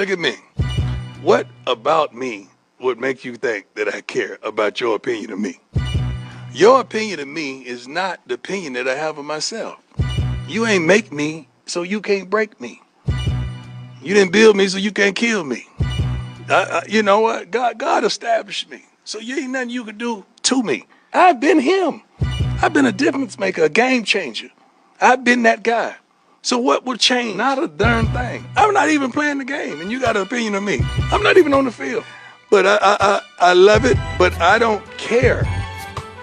Look at me. What about me would make you think that I care about your opinion of me? Your opinion of me is not the opinion that I have of myself. You ain't make me, so you can't break me. You didn't build me, so you can't kill me. You know what? God established me. So you ain't nothing you can do to me. I've been him. I've been a difference maker, a game changer. I've been that guy. So what will change? Not a darn thing. I'm not even playing the game, and you got an opinion of me. I'm not even on the field. But I love it, but I don't care.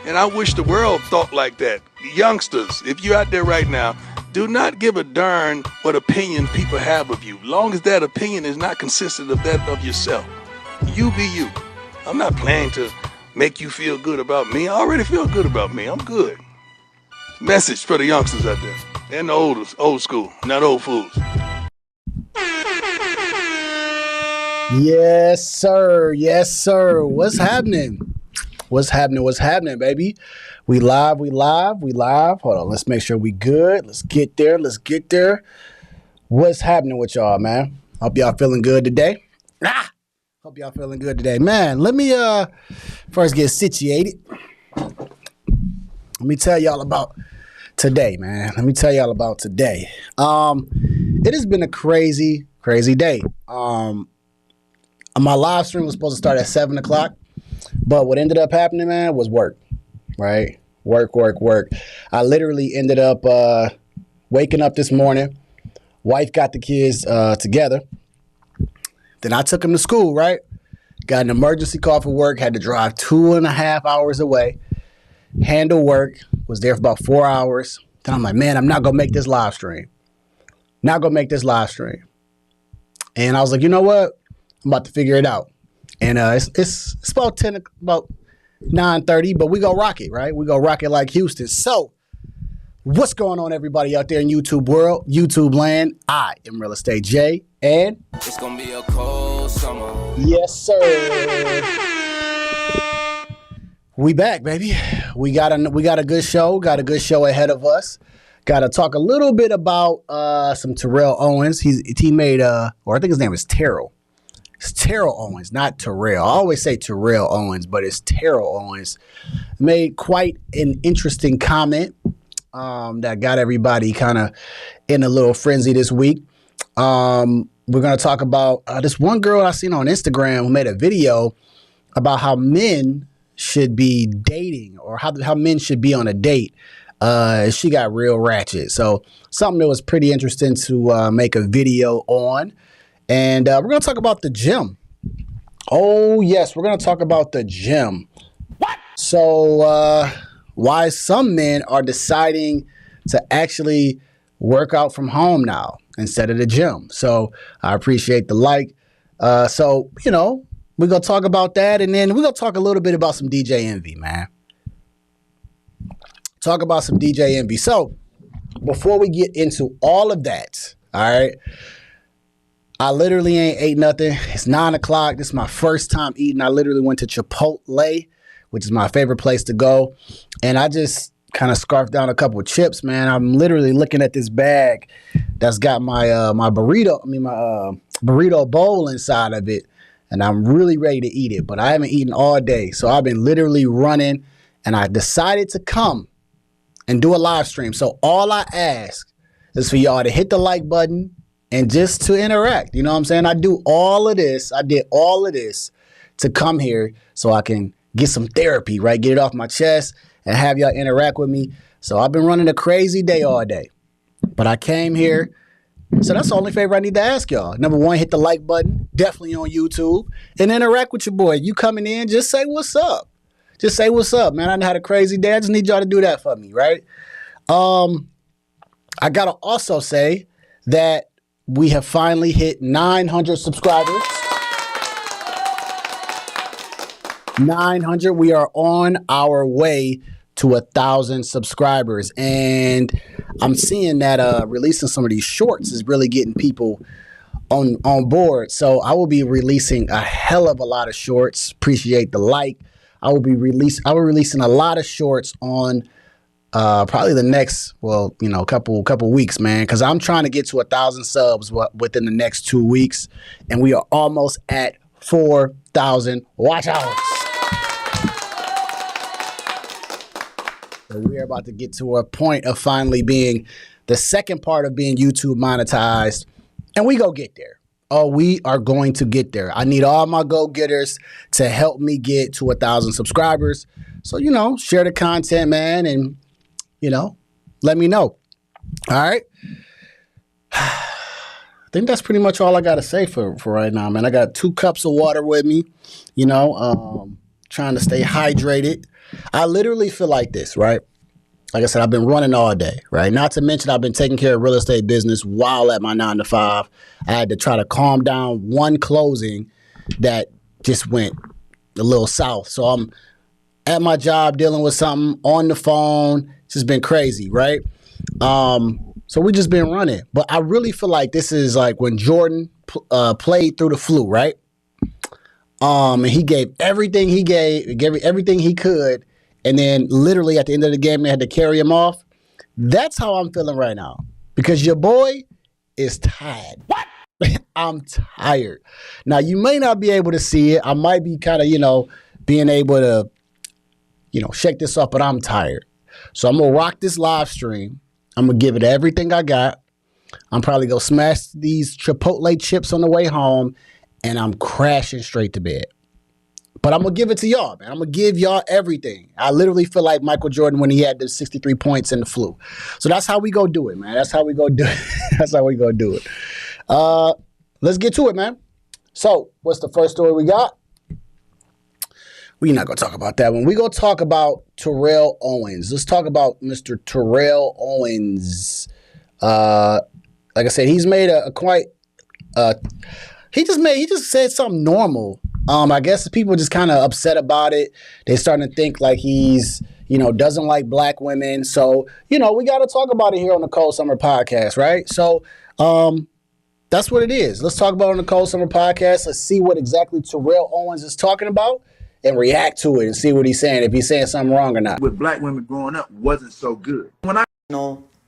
And I wish the world thought like that. Youngsters, if you're out there right now, do not give a darn what opinion people have of you, long as that opinion is not consistent of that of yourself. You be you. I'm not planning to make you feel good about me. I already feel good about me. I'm good. Message for the youngsters out there and the old school, not old fools. Yes, sir. Yes, sir. What's happening? What's happening, baby? We live. Hold on, let's make sure we good. Let's get there. What's happening with y'all, man? Hope y'all feeling good today. Man, let me first get situated. Let me tell y'all about today, man. It has been a crazy day. My live stream was supposed to start at 7 o'clock. But what ended up happening, man, was work, right? Work. I literally ended up waking up this morning. Wife got the kids together. Then I took them to school, right? Got an emergency call for work. Had to drive 2.5 hours away. Handle work. Was there for about 4 hours. Then I'm like, man, I'm not going to make this live stream. And I was like, you know what? I'm about to figure it out. And it's about 9:30, but we go rock it, right? We go rock it like Houston. So, what's going on, everybody out there in YouTube world, YouTube land? I am Real Estate Jay, and it's gonna be a cold summer. Yes, sir. We back, baby. We got a good show. Got a good show ahead of us. Got to talk a little bit about some Terrell Owens. He made or I think his name is Terrell. It's Terrell Owens, not Terrell. I always say Terrell Owens, but it's Terrell Owens. Made quite an interesting comment that got everybody kind of in a little frenzy this week. We're going to talk about this one girl I seen on Instagram who made a video about how men should be dating or how men should be on a date. She got real ratchet. So something that was pretty interesting to make a video on. And we're going to talk about the gym. Oh, yes, we're going to talk about the gym. What? So why some men are deciding to actually work out from home now instead of the gym. So I appreciate the like. So, we're going to talk about that. And then we're going to talk a little bit about some DJ envy, man. Talk about some DJ envy. So before we get into all of that, all right, I literally ain't ate nothing. It's 9 o'clock. This is my first time eating. I literally went to Chipotle, which is my favorite place to go. And I just kind of scarfed down a couple of chips, man. I'm literally looking at this bag that's got my burrito bowl inside of it. And I'm really ready to eat it. But I haven't eaten all day. So I've been literally running. And I decided to come and do a live stream. So all I ask is for y'all to hit the like button. And just to interact, you know what I'm saying? I did all of this to come here so I can get some therapy, right? Get it off my chest and have y'all interact with me. So I've been running a crazy day all day. But I came here. So that's the only favor I need to ask y'all. Number one, hit the like button, definitely on YouTube, and interact with your boy. You coming in, just say what's up. Just say what's up, man. I done had a crazy day. I just need y'all to do that for me, right? I got to also say that we have finally hit 900 subscribers. 900. We are on our way to 1,000 subscribers. And I'm seeing that releasing some of these shorts is really getting people on board. So I will be releasing a hell of a lot of shorts. Appreciate the like. I will be releasing a lot of shorts on probably the next, couple weeks, man, because I'm trying to get to 1,000 subs within the next 2 weeks, and we are almost at 4,000 watch hours. So we're about to get to a point of finally being the second part of being YouTube monetized, and we go get there. Oh, we are going to get there. I need all my go-getters to help me get to 1,000 subscribers. So, share the content, man, and, let me know. All right? I think that's pretty much all I got to say for right now, man. I got 2 cups of water with me, trying to stay hydrated. I literally feel like this, right? Like I said, I've been running all day, right? Not to mention I've been taking care of real estate business while at my 9 to 5. I had to try to calm down one closing that just went a little south. So I'm at my job dealing with something on the phone. It's just been crazy, right? So we just been running. But I really feel like this is like when Jordan played through the flu, right? And he gave everything he everything he could. And then literally at the end of the game, they had to carry him off. That's how I'm feeling right now. Because your boy is tired. What? I'm tired. Now, you may not be able to see it. I might be kind of, being able to, shake this off, but I'm tired. So I'm going to rock this live stream. I'm going to give it everything I got. I'm probably going to smash these Chipotle chips on the way home, and I'm crashing straight to bed. But I'm going to give it to y'all, man. I'm going to give y'all everything. I literally feel like Michael Jordan when he had the 63 points in the flu. So that's how we go do it, man. That's how we go do it. That's how we go do it. Let's get to it, man. So what's the first story we got? We're not going to talk about that one. We're going to talk about Terrell Owens. Let's talk about Mr. Terrell Owens. Like I said, he's made he just said something normal. I guess people just kind of upset about it. They're starting to think like he's, doesn't like black women. So, we got to talk about it here on the Cold Summer Podcast, right? So, that's what it is. Let's talk about it on the Cold Summer Podcast. Let's see what exactly Terrell Owens is talking about and react to it and see what he's saying, if he's saying something wrong or not. With black women growing up wasn't so good. When I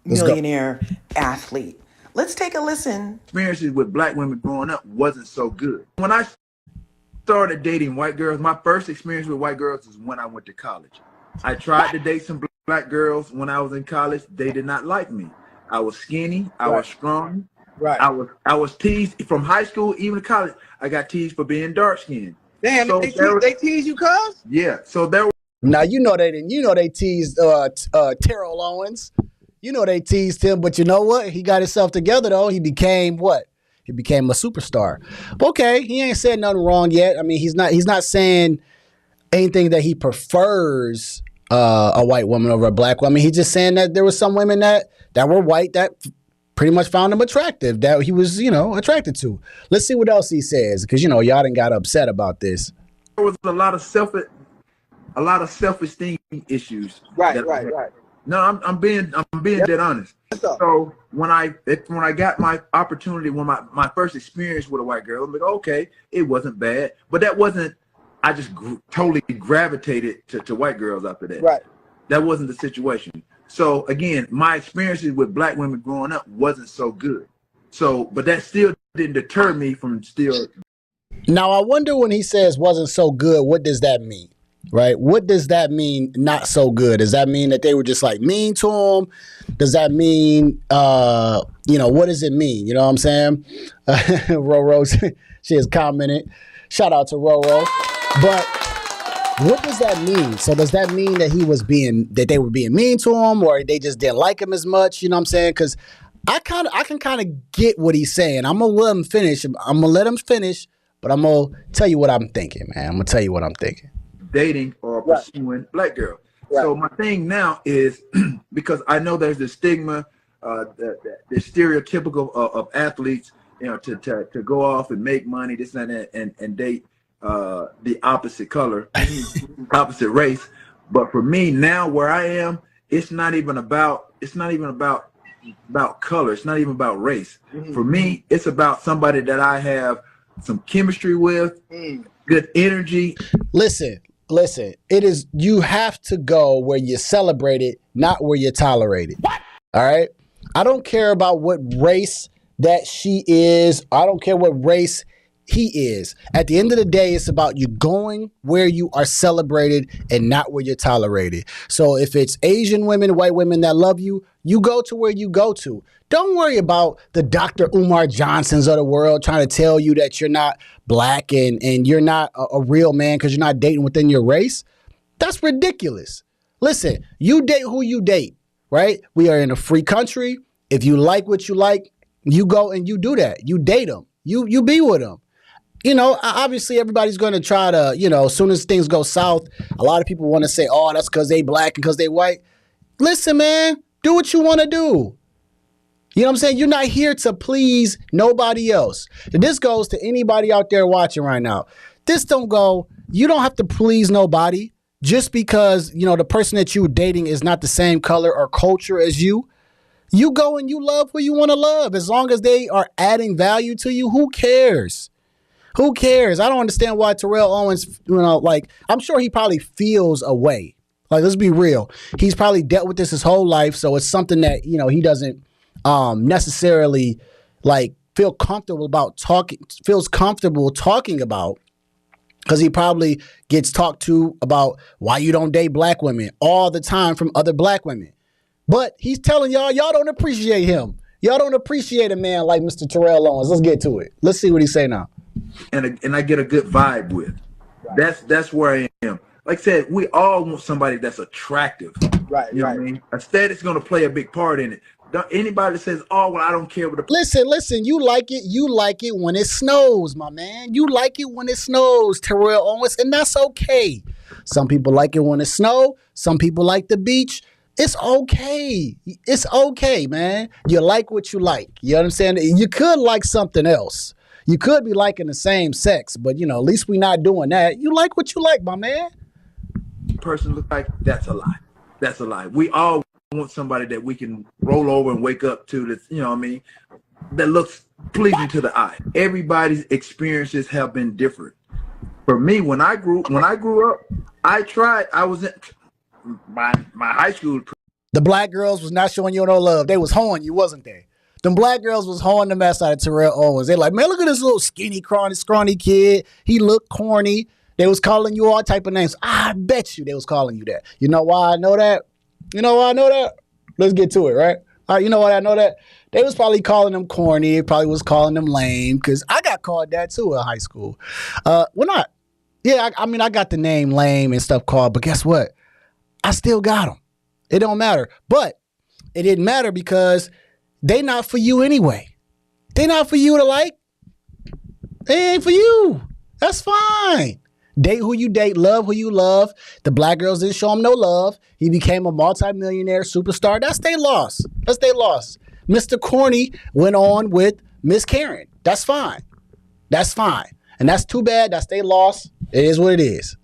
millionaire athlete. Let's take a listen. Experiences with black women growing up wasn't so good. When I started dating white girls, my first experience with white girls is when I went to college. I tried to date some black girls when I was in college. They did not like me. I was skinny. I was strong. Right. I was teased from high school, even to college. I got teased for being dark skinned. Damn, So they tease you, cuz? Yeah. So there was Now, they teased Terrell Owens. They teased him, but you know what? He got himself together, though. He became what? He became a superstar. But okay, he ain't said nothing wrong yet. I mean, he's not saying anything that he prefers a white woman over a black woman. He's just saying that there were some women that were white that pretty much found him attractive, that he was, attracted to. Let's see what else he says, because, y'all done got upset about this. there was a lot of self-esteem issues. Right. No, I'm being dead honest. So when I got my opportunity, when my first experience with a white girl, I'm like, okay, it wasn't bad, but that wasn't. I just totally gravitated to white girls after that. Right. That wasn't the situation. So again, my experiences with black women growing up wasn't so good. So, but that still didn't deter me from still. Now, I wonder when he says wasn't so good, what does that mean? Right? What does that mean, not so good? Does that mean that they were just like mean to him? Does that mean, what does it mean? You know what I'm saying? Roro, she has commented. Shout out to Roro. But what does that mean? So does that mean that they were being mean to him, or they just didn't like him as much? You know what I'm saying? Because I can kind of get what he's saying. I'm going to let him finish. But I'm going to tell you what I'm thinking, man. I'm going to tell you what I'm thinking. Dating or pursuing black girl. Right. So my thing now is because I know there's the stigma, the stereotypical of athletes, to go off and make money, this and that, and date the opposite color, opposite race. But for me now, where I am, it's not even about color. It's not even about race. Mm-hmm. For me, it's about somebody that I have some chemistry with, good energy. Listen, Listen, it is, you have to go where you're celebrated, not where you're tolerated. What? All right? I don't care about what race that she is. I don't care what race he is. At the end of the day, it's about you going where you are celebrated and not where you're tolerated. So if it's Asian women, white women that love you, you go to where you go to. Don't worry about the Dr. Umar Johnsons of the world trying to tell you that you're not black and you're not a real man because you're not dating within your race. That's ridiculous. Listen, you date who you date, right? We are in a free country. If you like what you like, you go and you do that. You date them. You be with them. You know, obviously everybody's going to try to, you know, as soon as things go south, a lot of people want to say, oh, that's because they black and because they white. Listen, man, do what you want to do. You know what I'm saying? You're not here to please nobody else. And this goes to anybody out there watching right now. You don't have to please nobody just because, you know, the person that you're dating is not the same color or culture as you. You go and you love who you want to love. As long as they are adding value to you, who cares? Who cares? I don't understand why Terrell Owens, you know, like, I'm sure he probably feels a way. Like, let's be real. He's probably dealt with this his whole life. So it's something that, you know, he doesn't necessarily like feels comfortable talking about, because he probably gets talked to about why you don't date black women all the time from other black women. But he's telling y'all don't appreciate him. Y'all don't appreciate a man like Mr. Terrell Owens. Let's get to it. Let's see what he say now. And I get a good vibe with. That's where I am. Like I said, we all want somebody that's attractive. Right. You know what I mean? Aesthetics going to play a big part in it. Anybody that says, "Oh, well, I don't care what the..." Listen. You like it when it snows, my man. You like it when it snows, Terrell Owens, and that's okay. Some people like it when it snows. Some people like the beach. It's okay. It's okay, man. You like what you like. You understand? You could like something else. You could be liking the same sex, but, you know, at least we're not doing that. You like what you like, my man. Person look like, that's a lie. That's a lie. We all want somebody that we can roll over and wake up to, that, you know what I mean, that looks pleasing to the eye. Everybody's experiences have been different. For me, when I grew up, I was in my high school. The black girls was not showing you no love. They was hoeing you, wasn't they? Them black girls was hoeing the mess out of Terrell Owens. They like, man, look at this little skinny, scrawny kid. He looked corny. They was calling you all type of names. I bet you they was calling you that. You know why I know that? Let's get to it, right? All right, you know why I know that? They was probably calling them corny. They probably was calling them lame, because I got called that too in high school. Well, not. Yeah, I mean, I got the name lame and stuff called, but guess what? I still got them. It don't matter. But it didn't matter because they not for you anyway. They not for you to like. They ain't for you. That's fine. Date who you date, love who you love. The black girls didn't show him no love. He became a multi-millionaire superstar. That's their loss. Mr. Corny went on with Miss Karen. That's fine. And that's too bad. That's their loss. It is what it is.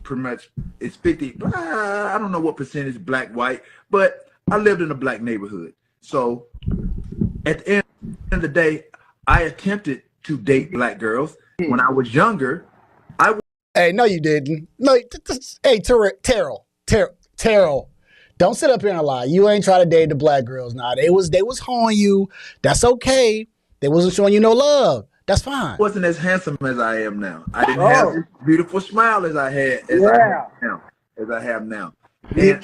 Pretty much, it's 50. I don't know what percentage black, white, but I lived in a black neighborhood. So at the end of the day, I attempted to date black girls when I was younger. Hey, no, you didn't. No, hey, Terrell. Don't sit up here and lie. You ain't try to date the black girls. Nah, they was hoeing you. That's okay. They wasn't showing you no love. That's fine. I wasn't as handsome as I am now. I didn't have this beautiful smile as I have now. Hit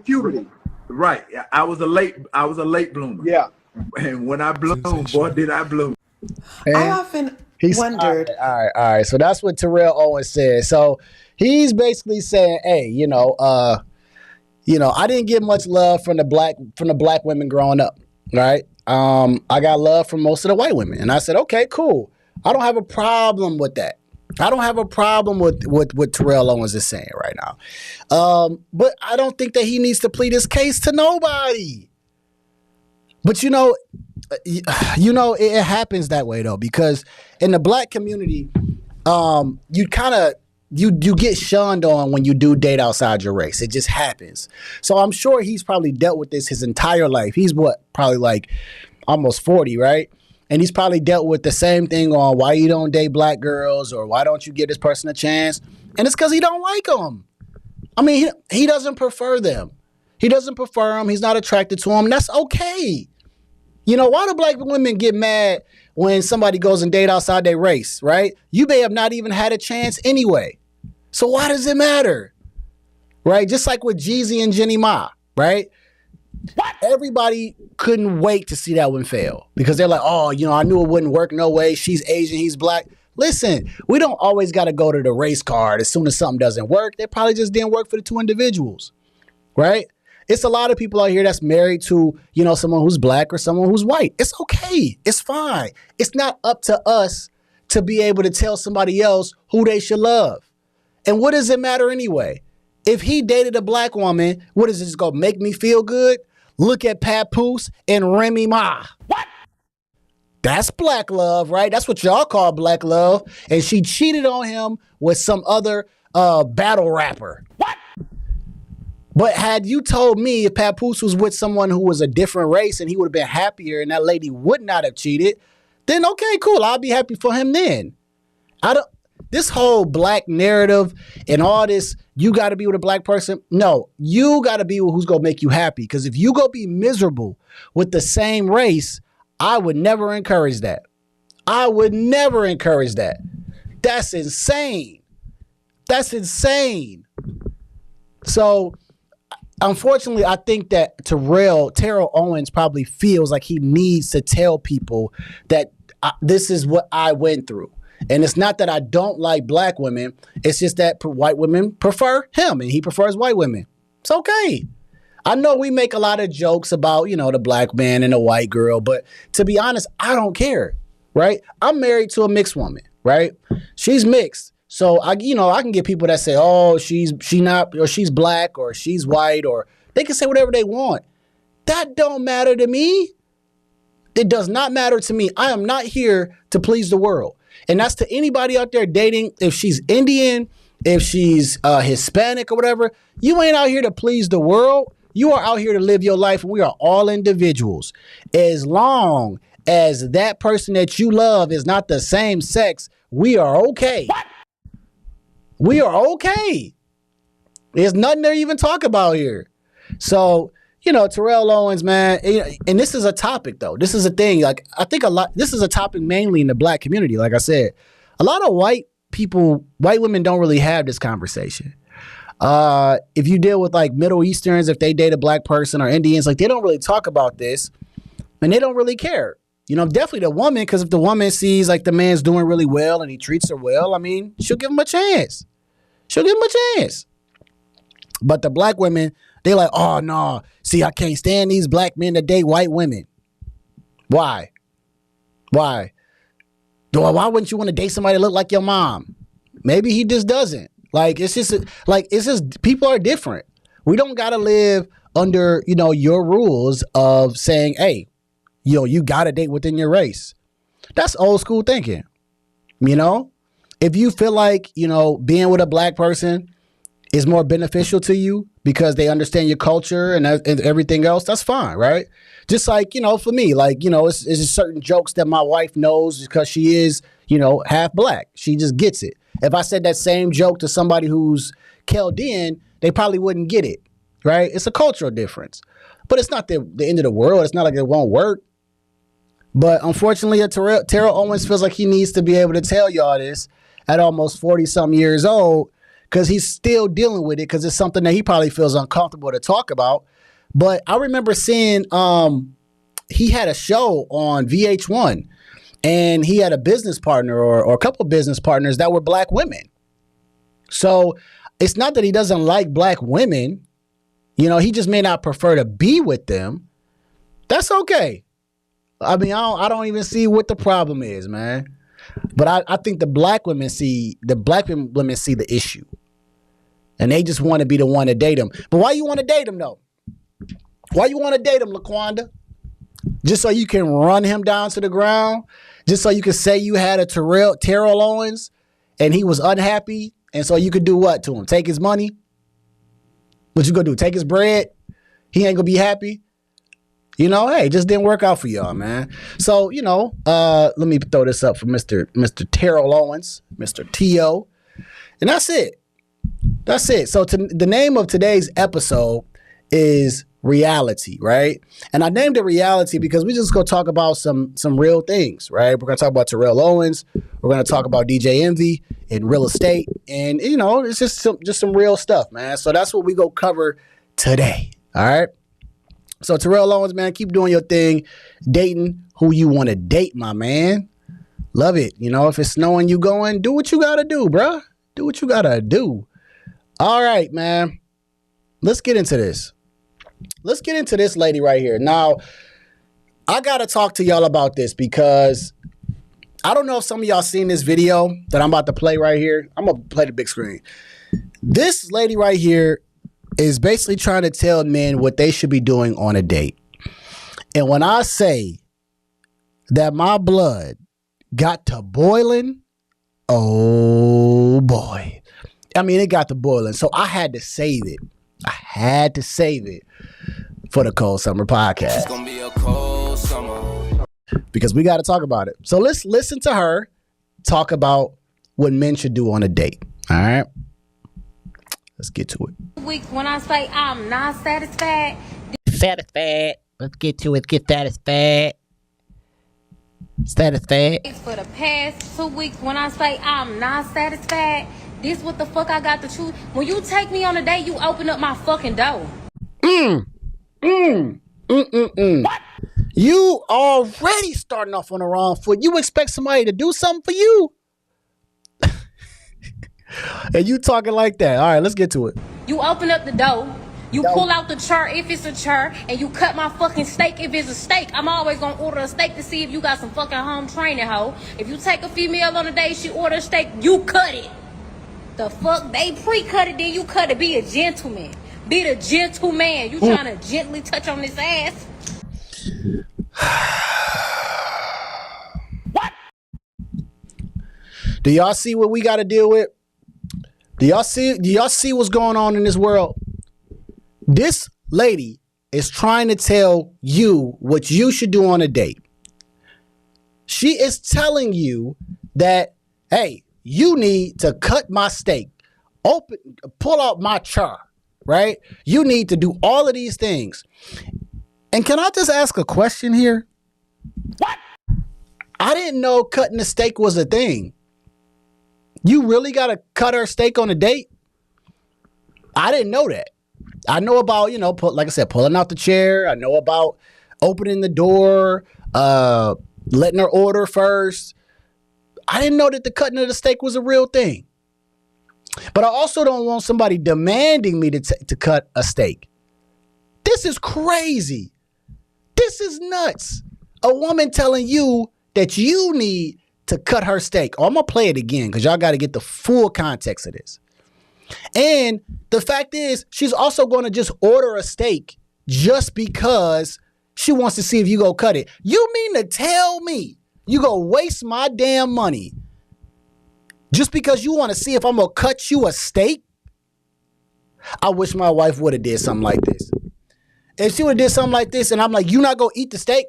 puberty. Right. I was a late bloomer. Yeah. And when I bloomed, boy, did I bloom. I often wondered. All right. So that's what Terrell Owens said. So he's basically saying, hey, I didn't get much love from the black women growing up, right? I got love from most of the white women. And I said, okay, cool. I don't have a problem with that. I don't have a problem with what Terrell Owens is saying right now. But I don't think that he needs to plead his case to nobody. But it happens that way though, because in the black community, you get shunned on when you do date outside your race. It just happens. So I'm sure he's probably dealt with this his entire life. He's probably like almost 40, right? And he's probably dealt with the same thing on why you don't date black girls or why don't you give this person a chance. And it's because he don't like them. I mean, he doesn't prefer them. He doesn't prefer them. He's not attracted to them. That's okay. You know, why do black women get mad when somebody goes and date outside their race, right? You may have not even had a chance anyway. So why does it matter? Right? Just like with Jeezy and Jenny Ma, right? What? Everybody couldn't wait to see that one fail because they're like, oh, you know, I knew it wouldn't work. No way. She's Asian. He's black. Listen, we don't always got to go to the race card as soon as something doesn't work. They probably just didn't work for the two individuals, right? It's a lot of people out here that's married to, you know, someone who's black or someone who's white. It's okay. It's fine. It's not up to us to be able to tell somebody else who they should love. And what does it matter anyway? If he dated a black woman, what is this going to make me feel good? Look at Papoose and Remy Ma. What? That's black love, right? That's what y'all call black love. And she cheated on him with some other battle rapper. What? But had you told me if Papoose was with someone who was a different race and he would have been happier and that lady would not have cheated, then okay, cool. I'll be happy for him then. This whole black narrative and all this, you got to be with a black person. No, you got to be with who's going to make you happy. Because if you go be miserable with the same race, I would never encourage that. I would never encourage that. That's insane. That's insane. So, unfortunately, I think that Terrell Owens probably feels like he needs to tell people that this is what I went through. And it's not that I don't like black women. It's just that white women prefer him and he prefers white women. It's okay. I know we make a lot of jokes about, you know, the black man and the white girl, but to be honest, I don't care, right? I'm married to a mixed woman, right? She's mixed. So I can get people that say, oh, she not, or she's black or she's white, or they can say whatever they want. That don't matter to me. It does not matter to me. I am not here to please the world. And that's to anybody out there dating. If she's Indian, if she's Hispanic or whatever, you ain't out here to please the world. You are out here to live your life. And we are all individuals. As long as that person that you love is not the same sex, we are okay. What? We are okay. There's nothing to even talk about here. So, you know, Terrell Owens, man, and this is a topic, though. This is a thing. Like, I think this is a topic mainly in the black community. Like I said, a lot of white women don't really have this conversation. If you deal with like Middle Easterns, if they date a black person, or Indians, like they don't really talk about this and they don't really care. You know, definitely the woman, because if the woman sees like the man's doing really well and he treats her well, I mean, she'll give him a chance. But the black women, they like, oh, no. See, I can't stand these black men that date white women. Why? Why wouldn't you want to date somebody that look like your mom? Maybe he just doesn't. Like, it's just people are different. We don't got to live under, you know, your rules of saying, hey, you know, you got to date within your race. That's old school thinking. You know, if you feel like, you know, being with a black person is more beneficial to you because they understand your culture and everything else, that's fine, right? Just like, you know, for me, like, you know, it's just certain jokes that my wife knows because she is, you know, half black. She just gets it. If I said that same joke to somebody who's Chaldean, they probably wouldn't get it, right? It's a cultural difference. But it's not the end of the world. It's not like it won't work. But unfortunately, Terrell Owens feels like he needs to be able to tell y'all this at almost 40-something years old, because he's still dealing with it, because it's something that he probably feels uncomfortable to talk about. But I remember seeing he had a show on VH1, and he had a business partner or a couple of business partners that were black women. So it's not that he doesn't like black women. You know, he just may not prefer to be with them. That's okay. I mean, I don't even see what the problem is, man. But I think the black women see the issue. And they just want to be the one to date him. But why you want to date him, though? Why you want to date him, LaQuanda? Just so you can run him down to the ground? Just so you can say you had a Terrell Owens and he was unhappy, and so you could do what to him? Take his money? What you gonna do? Take his bread? He ain't gonna be happy? You know, hey, it just didn't work out for y'all, man. So, you know, let me throw this up for Mr. Terrell Owens, Mr. T.O. And that's it. That's it. So the name of today's episode is Reality, right? And I named it Reality because we just going to talk about some real things, right? We're going to talk about Terrell Owens. We're going to talk about DJ Envy and real estate. And, you know, it's just some real stuff, man. So that's what we go cover today, all right? So Terrell Owens, man, keep doing your thing, dating who you want to date, my man. Love it. You know, if it's snowing, you going, do what you got to do, bruh. Do what you got to do. All right, man. Let's get into this. Let's get into this lady right here. Now, I got to talk to y'all about this because I don't know if some of y'all seen this video that I'm about to play right here. I'm going to play the big screen. This lady right here is basically trying to tell men what they should be doing on a date. And when I say that my blood got to boiling, oh boy. I mean, it got to boiling. So I had to save it. I had to save it for the Cold Summer Podcast. It's gonna be a cold summer. Because we got to talk about it. So let's listen to her talk about what men should do on a date. All right? Let's get to it. Weeks when I say I'm not satisfied. Satisfied. Let's get to it. Get satisfied. Satisfied. For the past 2 weeks when I say I'm not satisfied, this what the fuck I got to choose. When you take me on a date, you open up my fucking door. What? You already starting off on the wrong foot. You expect somebody to do something for you? And you talking like that. All right, let's get to it. You open up the door. You pull out the chair if it's a chair, and you cut my fucking steak if it's a steak. I'm always gonna order a steak to see if you got some fucking home training, hoe. If you take a female on a date, she order a steak, you cut it. The fuck? They pre-cut it, then you cut it. Be a gentleman. Be the gentleman. You trying to gently touch on this ass? What? Do y'all see what we got to deal with? Do y'all see what's going on in this world? This lady is trying to tell you what you should do on a date. She is telling you that, hey, you need to cut my steak, pull out my char, right? You need to do all of these things. And can I just ask a question here? What? I didn't know cutting the steak was a thing. You really got to cut her steak on a date? I didn't know that. I know about, you know, like I said, pulling out the chair. I know about opening the door, letting her order first. I didn't know that the cutting of the steak was a real thing. But I also don't want somebody demanding me to cut a steak. This is crazy. This is nuts. A woman telling you that you need to cut her steak. Oh, I'm going to play it again because y'all got to get the full context of this. And the fact is, she's also going to just order a steak just because she wants to see if you go cut it. You mean to tell me you go waste my damn money just because you want to see if I'm going to cut you a steak? I wish my wife would have did something like this. If she would have did something like this and I'm like, you not going to eat the steak?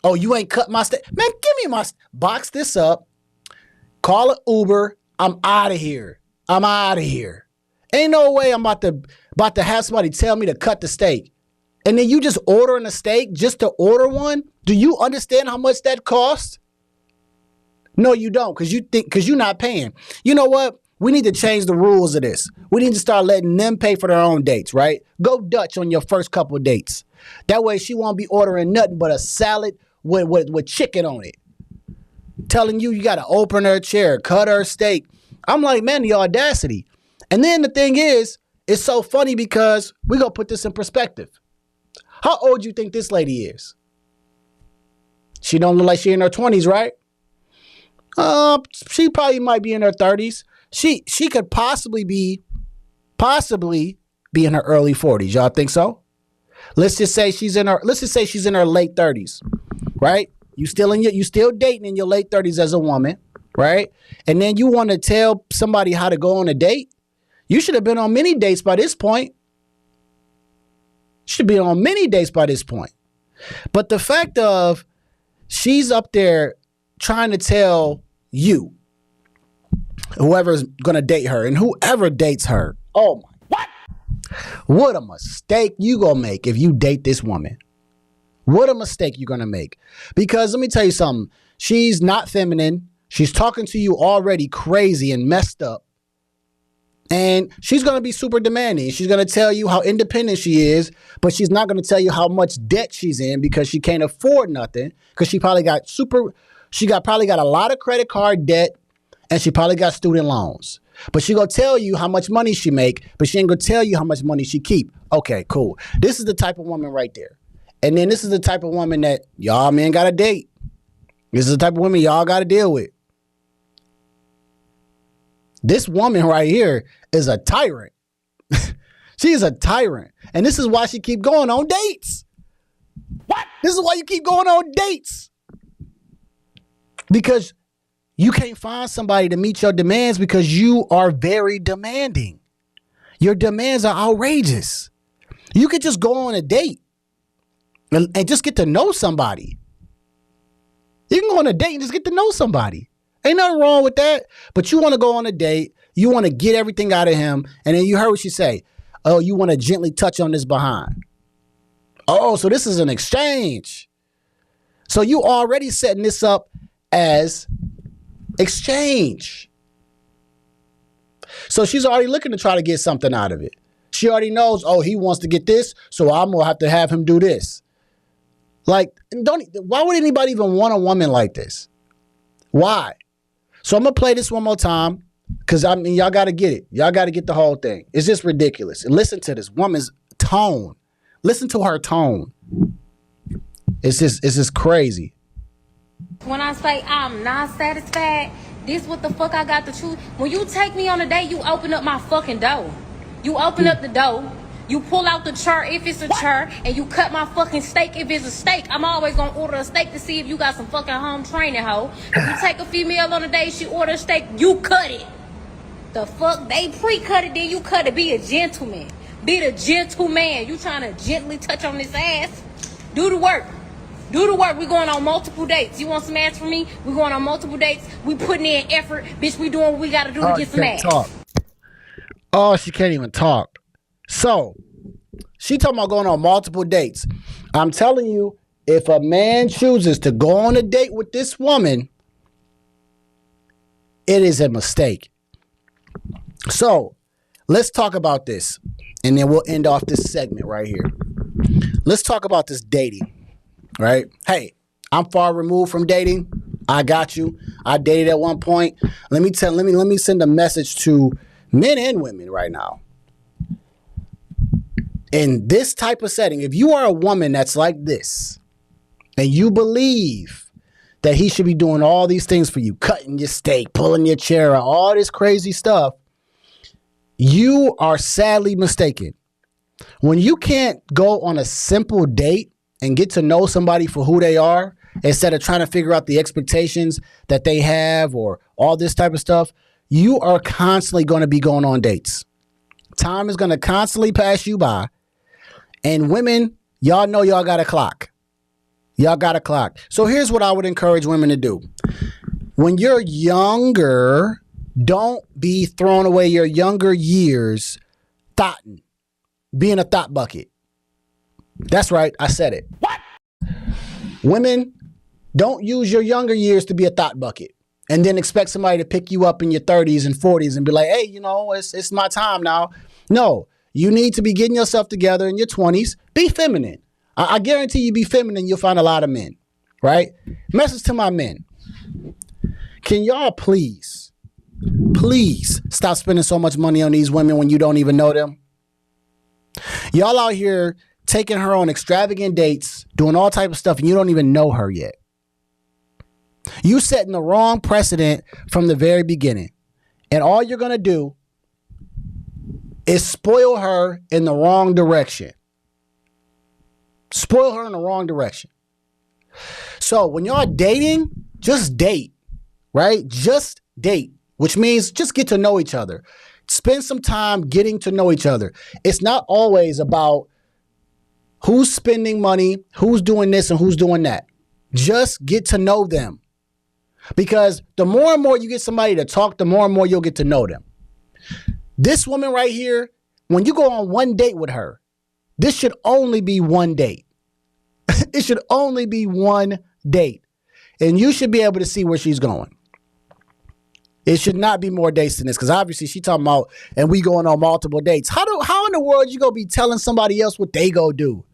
Oh, you ain't cut my steak? Man, give me my... Box this up. Call an Uber. I'm out of here. I'm out of here. Ain't no way I'm about to have somebody tell me to cut the steak. And then you just ordering a steak just to order one? Do you understand how much that costs? No, you don't, because you're not paying. You know what? We need to change the rules of this. We need to start letting them pay for their own dates, right? Go Dutch on your first couple of dates. That way she won't be ordering nothing but a salad with chicken on it. Telling you got to open her chair, cut her steak. I'm like, man, the audacity. And then the thing is, it's so funny because we going to put this in perspective. How old you think this lady is? She don't look like she in her 20s, right? She probably might be in her 30s. She could possibly be in her early 40s. Y'all think so? Let's just say she's in her late 30s, right? You still dating in your late 30s as a woman, right? And then you want to tell somebody how to go on a date? You should have been on many dates by this point. But the fact of she's up there trying to tell you, whoever's going to date her and whoever dates her, oh my, what a mistake you going to make if you date this woman. What a mistake you're going to make. Because let me tell you something. She's not feminine. She's talking to you already crazy and messed up. And she's going to be super demanding. She's going to tell you how independent she is, but she's not going to tell you how much debt she's in because she can't afford nothing. Because she probably got probably got a lot of credit card debt, and she probably got student loans. But she going to tell you how much money she make, but she ain't going to tell you how much money she keep. Okay, cool. This is the type of woman right there. And then this is the type of woman that y'all men got to date. This is the type of woman y'all got to deal with. This woman right here is a tyrant. She is a tyrant. And this is why she keep going on dates. What? This is why you keep going on dates. Because you can't find somebody to meet your demands because you are very demanding. Your demands are outrageous. You could just go on a date and just get to know somebody. You can go on a date and just get to know somebody. Ain't nothing wrong with that. But you want to go on a date. You want to get everything out of him. And then you heard what she say. Oh, you want to gently touch on this behind. Oh, so this is an exchange. So you already setting this up as exchange. So she's already looking to try to get something out of it. She already knows, oh, he wants to get this, so I'm going to have to have him do this. Like, why would anybody even want a woman like this? Why? So I'm going to play this one more time because, I mean, y'all got to get it. Y'all got to get the whole thing. It's just ridiculous. And listen to this woman's tone. Listen to her tone. It's just crazy. When I say I'm not satisfied, this what the fuck I got to choose. When you take me on a date, you open up my fucking door. You open up the door. You pull out the chart if it's a chart, and you cut my fucking steak if it's a steak. I'm always gonna order a steak to see if you got some fucking home training, hoe. If you take a female on a date, she order a steak, you cut it. The fuck? They pre-cut it, then you cut it. Be a gentleman. Be the gentleman. You trying to gently touch on this ass? Do the work. Do the work. We going on multiple dates. You want some ass from me? We going on multiple dates. We putting in effort. Bitch, we doing what we gotta do to get some ass. Talk. Oh, she can't even talk. So, she talking about going on multiple dates. I'm telling you, if a man chooses to go on a date with this woman, it is a mistake. So, let's talk about this. And then we'll end off this segment right here. Let's talk about this dating, right? Hey, I'm far removed from dating. I got you. I dated at one point. Let me send a message to men and women right now. In this type of setting, if you are a woman that's like this, and you believe that he should be doing all these things for you, cutting your steak, pulling your chair out, all this crazy stuff, you are sadly mistaken. When you can't go on a simple date and get to know somebody for who they are, instead of trying to figure out the expectations that they have or all this type of stuff, you are constantly going to be going on dates. Time is going to constantly pass you by. And women, y'all know y'all got a clock. Y'all got a clock. So here's what I would encourage women to do. When you're younger, don't be throwing away your younger years thoughting, being a thought bucket. That's right, I said it. What? Women, don't use your younger years to be a thought bucket and then expect somebody to pick you up in your 30s and 40s and be like, hey, you know, it's my time now. No. You need to be getting yourself together in your 20s. Be feminine. I guarantee you be feminine, you'll find a lot of men, right? Message to my men. Can y'all please stop spending so much money on these women when you don't even know them? Y'all out here taking her on extravagant dates, doing all type of stuff, and you don't even know her yet. You setting the wrong precedent from the very beginning. And all you're going to do is spoil her in the wrong direction. Spoil her in the wrong direction. So when y'all dating, just date, right? Just date, which means just get to know each other. Spend some time getting to know each other. It's not always about who's spending money, who's doing this and who's doing that. Just get to know them. Because the more and more you get somebody to talk, the more and more you'll get to know them. This woman right here, when you go on one date with her, this should only be one date. It should only be one date. And you should be able to see where she's going. It should not be more dates than this, because obviously she talking about, and we going on multiple dates. How in the world you gonna be telling somebody else what they go do?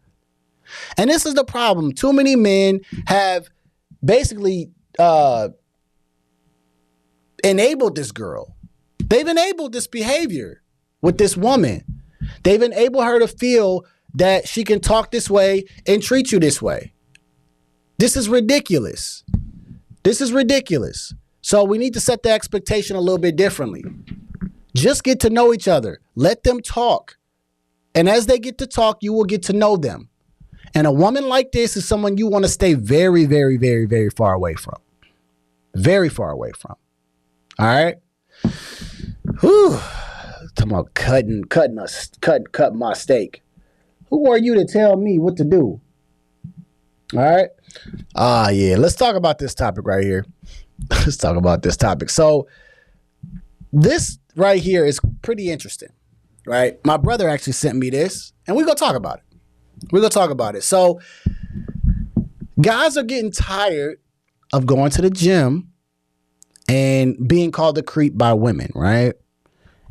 And this is the problem. Too many men have basically enabled this girl. They've enabled this behavior with this woman. They've enabled her to feel that she can talk this way and treat you this way. This is ridiculous. This is ridiculous. So we need to set the expectation a little bit differently. Just get to know each other. Let them talk. And as they get to talk, you will get to know them. And a woman like this is someone you want to stay very, very, very, very far away from. Very far away from. All right? Whew. Talking about cut my steak. Who are you to tell me what to do? All right? Yeah. Let's talk about this topic right here. Let's talk about this topic. So this right here is pretty interesting, right? My brother actually sent me this, and we're going to talk about it. We're going to talk about it. So guys are getting tired of going to the gym and being called a creep by women, right?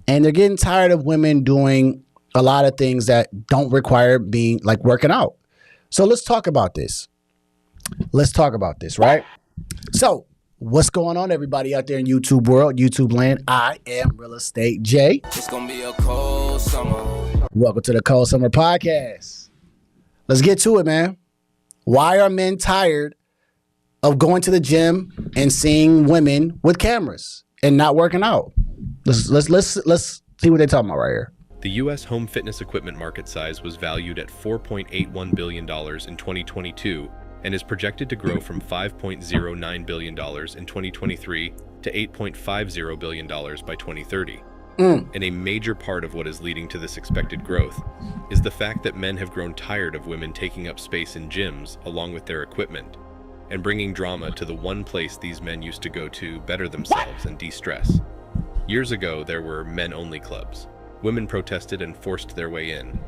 And they're getting tired of women doing a lot of things that don't require being like working out. So let's talk about this. Let's talk about this, right? So what's going on, everybody out there in YouTube world, YouTube land? I am Real Estate Jay. It's gonna be a cold summer. Welcome to the Cold Summer Podcast. Let's get to it, man. Why are men tired of going to the gym and seeing women with cameras and not working out? Let's see what they're talking about right here. The U.S. home fitness equipment market size was valued at $4.81 billion in 2022 and is projected to grow from $5.09 billion in 2023 to $8.50 billion by 2030. And a major part of what is leading to this expected growth is the fact that men have grown tired of women taking up space in gyms along with their equipment and bringing drama to the one place these men used to go to better themselves and de-stress. Years ago, there were men-only clubs. Women protested and forced their way in.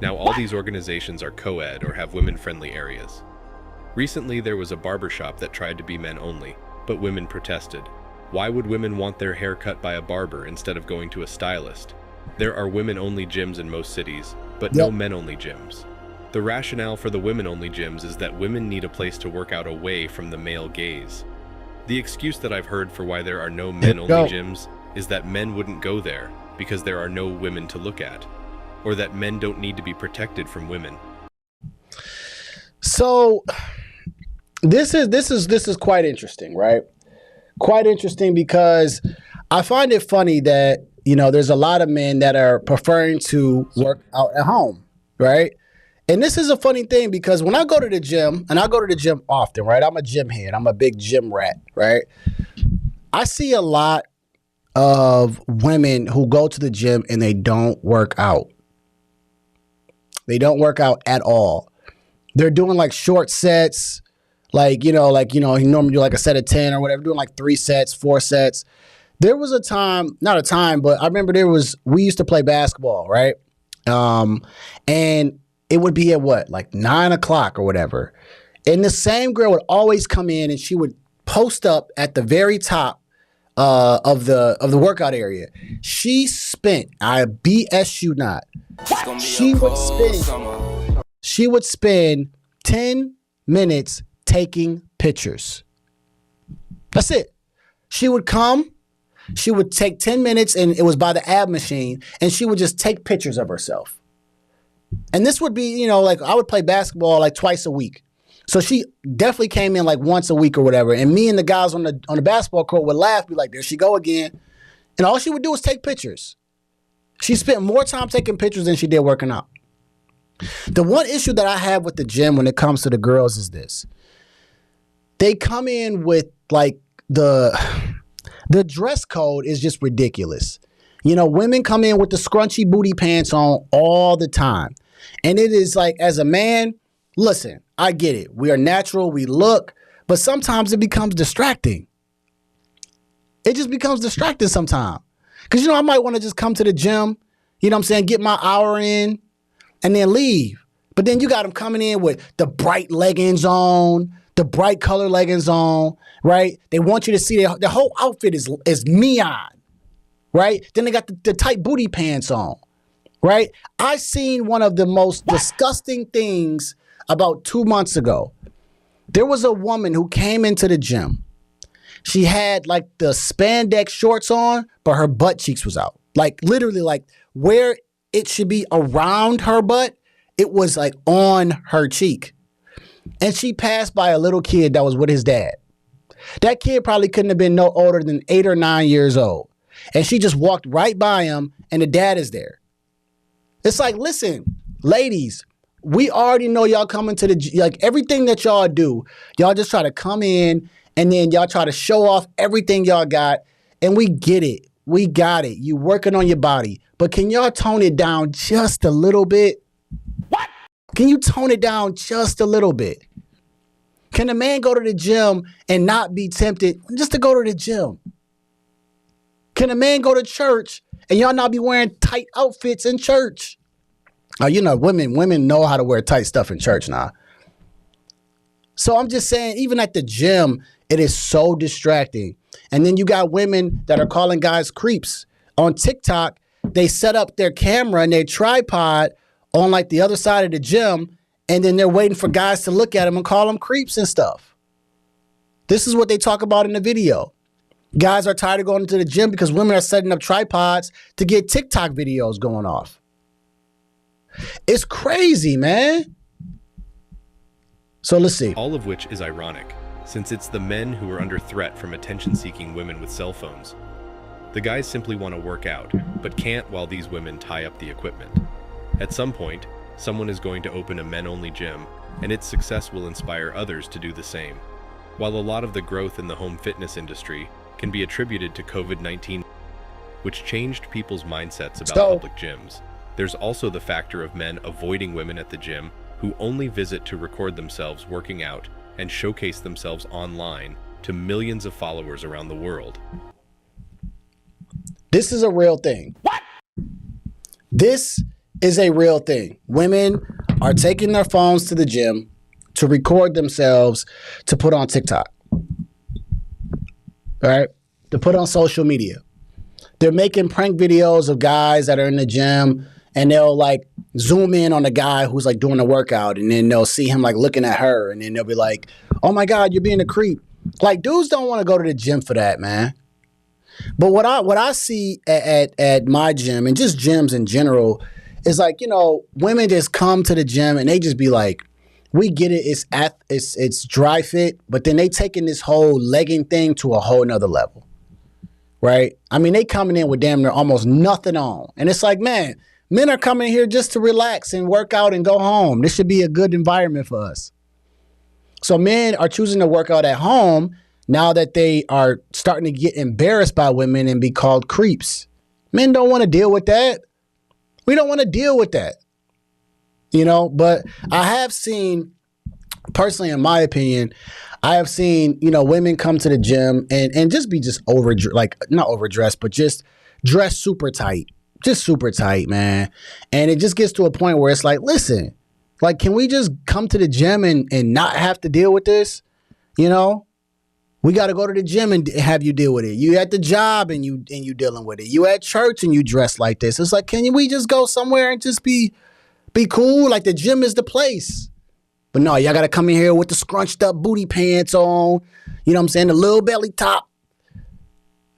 Now all these organizations are co-ed or have women-friendly areas. Recently, there was a barbershop that tried to be men-only, but women protested. Why would women want their hair cut by a barber instead of going to a stylist? There are women-only gyms in most cities, but no men-only gyms. The rationale for the women-only gyms is that women need a place to work out away from the male gaze. The excuse that I've heard for why there are no men-only gyms is that men wouldn't go there because there are no women to look at, or that men don't need to be protected from women. So this is quite interesting, right? Quite interesting because I find it funny that, there's a lot of men that are preferring to work out at home, right? And this is a funny thing because when I go to the gym, and I go to the gym often, right? I'm a gym head. I'm a big gym rat, right? I see a lot of women who go to the gym and they don't work out. They don't work out at all. They're doing like short sets, you normally do like a set of 10 or whatever, doing like 3 sets, 4 sets. There was a time, not a time, but I remember we used to play basketball, right? And it would be at like 9 o'clock or whatever. And the same girl would always come in and she would post up at the very top of the workout area. She spent, I BS you not, she would spend 10 minutes taking pictures. That's it. She would come, she would take 10 minutes, and it was by the ab machine, and she would just take pictures of herself. And this would be, I would play basketball like twice a week. So she definitely came in like once a week or whatever. And me and the guys on the basketball court would laugh, be like, there she go again. And all she would do was take pictures. She spent more time taking pictures than she did working out. The one issue that I have with the gym when it comes to the girls is this. They come in with like the dress code is just ridiculous. Women come in with the scrunchy booty pants on all the time. And it is like, as a man, listen, I get it. We are natural, we look, but sometimes it becomes distracting. It just becomes distracting sometimes. Because, you know, I might want to just come to the gym, you know what I'm saying, get my hour in, and then leave. But then you got them coming in with the bright leggings on, the bright color leggings on, right? They want you to see the whole outfit is neon, right? Then they got the tight booty pants on, right? I seen one of the most disgusting things about 2 months ago. There was a woman who came into the gym. She had like the spandex shorts on, but her butt cheeks was out. Like literally like where it should be around her butt, it was like on her cheek. And she passed by a little kid that was with his dad. That kid probably couldn't have been no older than 8 or 9 years old. And she just walked right by him and the dad is there. It's like, listen, ladies, we already know y'all coming to the, like everything that y'all do, y'all just try to come in and then y'all try to show off everything y'all got. And we get it. We got it. You working on your body. But can y'all tone it down just a little bit? What? Can you tone it down just a little bit? Can a man go to the gym and not be tempted just to go to the gym? Can a man go to church and y'all not be wearing tight outfits in church? You know, women know how to wear tight stuff in church now. So I'm just saying, even at the gym, it is so distracting. And then you got women that are calling guys creeps. On TikTok, they set up their camera and their tripod on like the other side of the gym, and then they're waiting for guys to look at them and call them creeps and stuff. This is what they talk about in the video. Guys are tired of going to the gym because women are setting up tripods to get TikTok videos going off. It's crazy, man. So let's see. All of which is ironic, since it's the men who are under threat from attention-seeking women with cell phones. The guys simply want to work out, but can't while these women tie up the equipment. At some point, someone is going to open a men-only gym, and its success will inspire others to do the same. While a lot of the growth in the home fitness industry can be attributed to COVID-19, which changed people's mindsets about public gyms, there's also the factor of men avoiding women at the gym who only visit to record themselves working out and showcase themselves online to millions of followers around the world. This is a real thing. What? This is a real thing. Women are taking their phones to the gym to record themselves to put on TikTok. All right? To put on social media. They're making prank videos of guys that are in the gym, and they'll like zoom in on the guy who's like doing the workout, and then they'll see him like looking at her, and then they'll be like, oh my God, you're being a creep. Like, dudes don't want to go to the gym for that, man. But what I see at my gym and just gyms in general is like, you know, women just come to the gym and they just be like, we get it, it's dry fit, but then they taking this whole legging thing to a whole nother level, right? I mean, they coming in with damn near almost nothing on. And it's like, man, men are coming here just to relax and work out and go home. This should be a good environment for us. So men are choosing to work out at home now that they are starting to get embarrassed by women and be called creeps. Men don't want to deal with that. We don't want to deal with that. You know, but I have seen, personally, in my opinion, I have seen, you know, women come to the gym and just be just not overdressed, but just dress super tight. Just super tight, man. And it just gets to a point where it's like, listen, like, can we just come to the gym and not have to deal with this? You know, we got to go to the gym and have you deal with it. You at the job and you dealing with it. You at church and you dress like this. It's like, can we just go somewhere and just be cool? Like, the gym is the place. But no, y'all got to come in here with the scrunched up booty pants on. You know what I'm saying? The little belly top.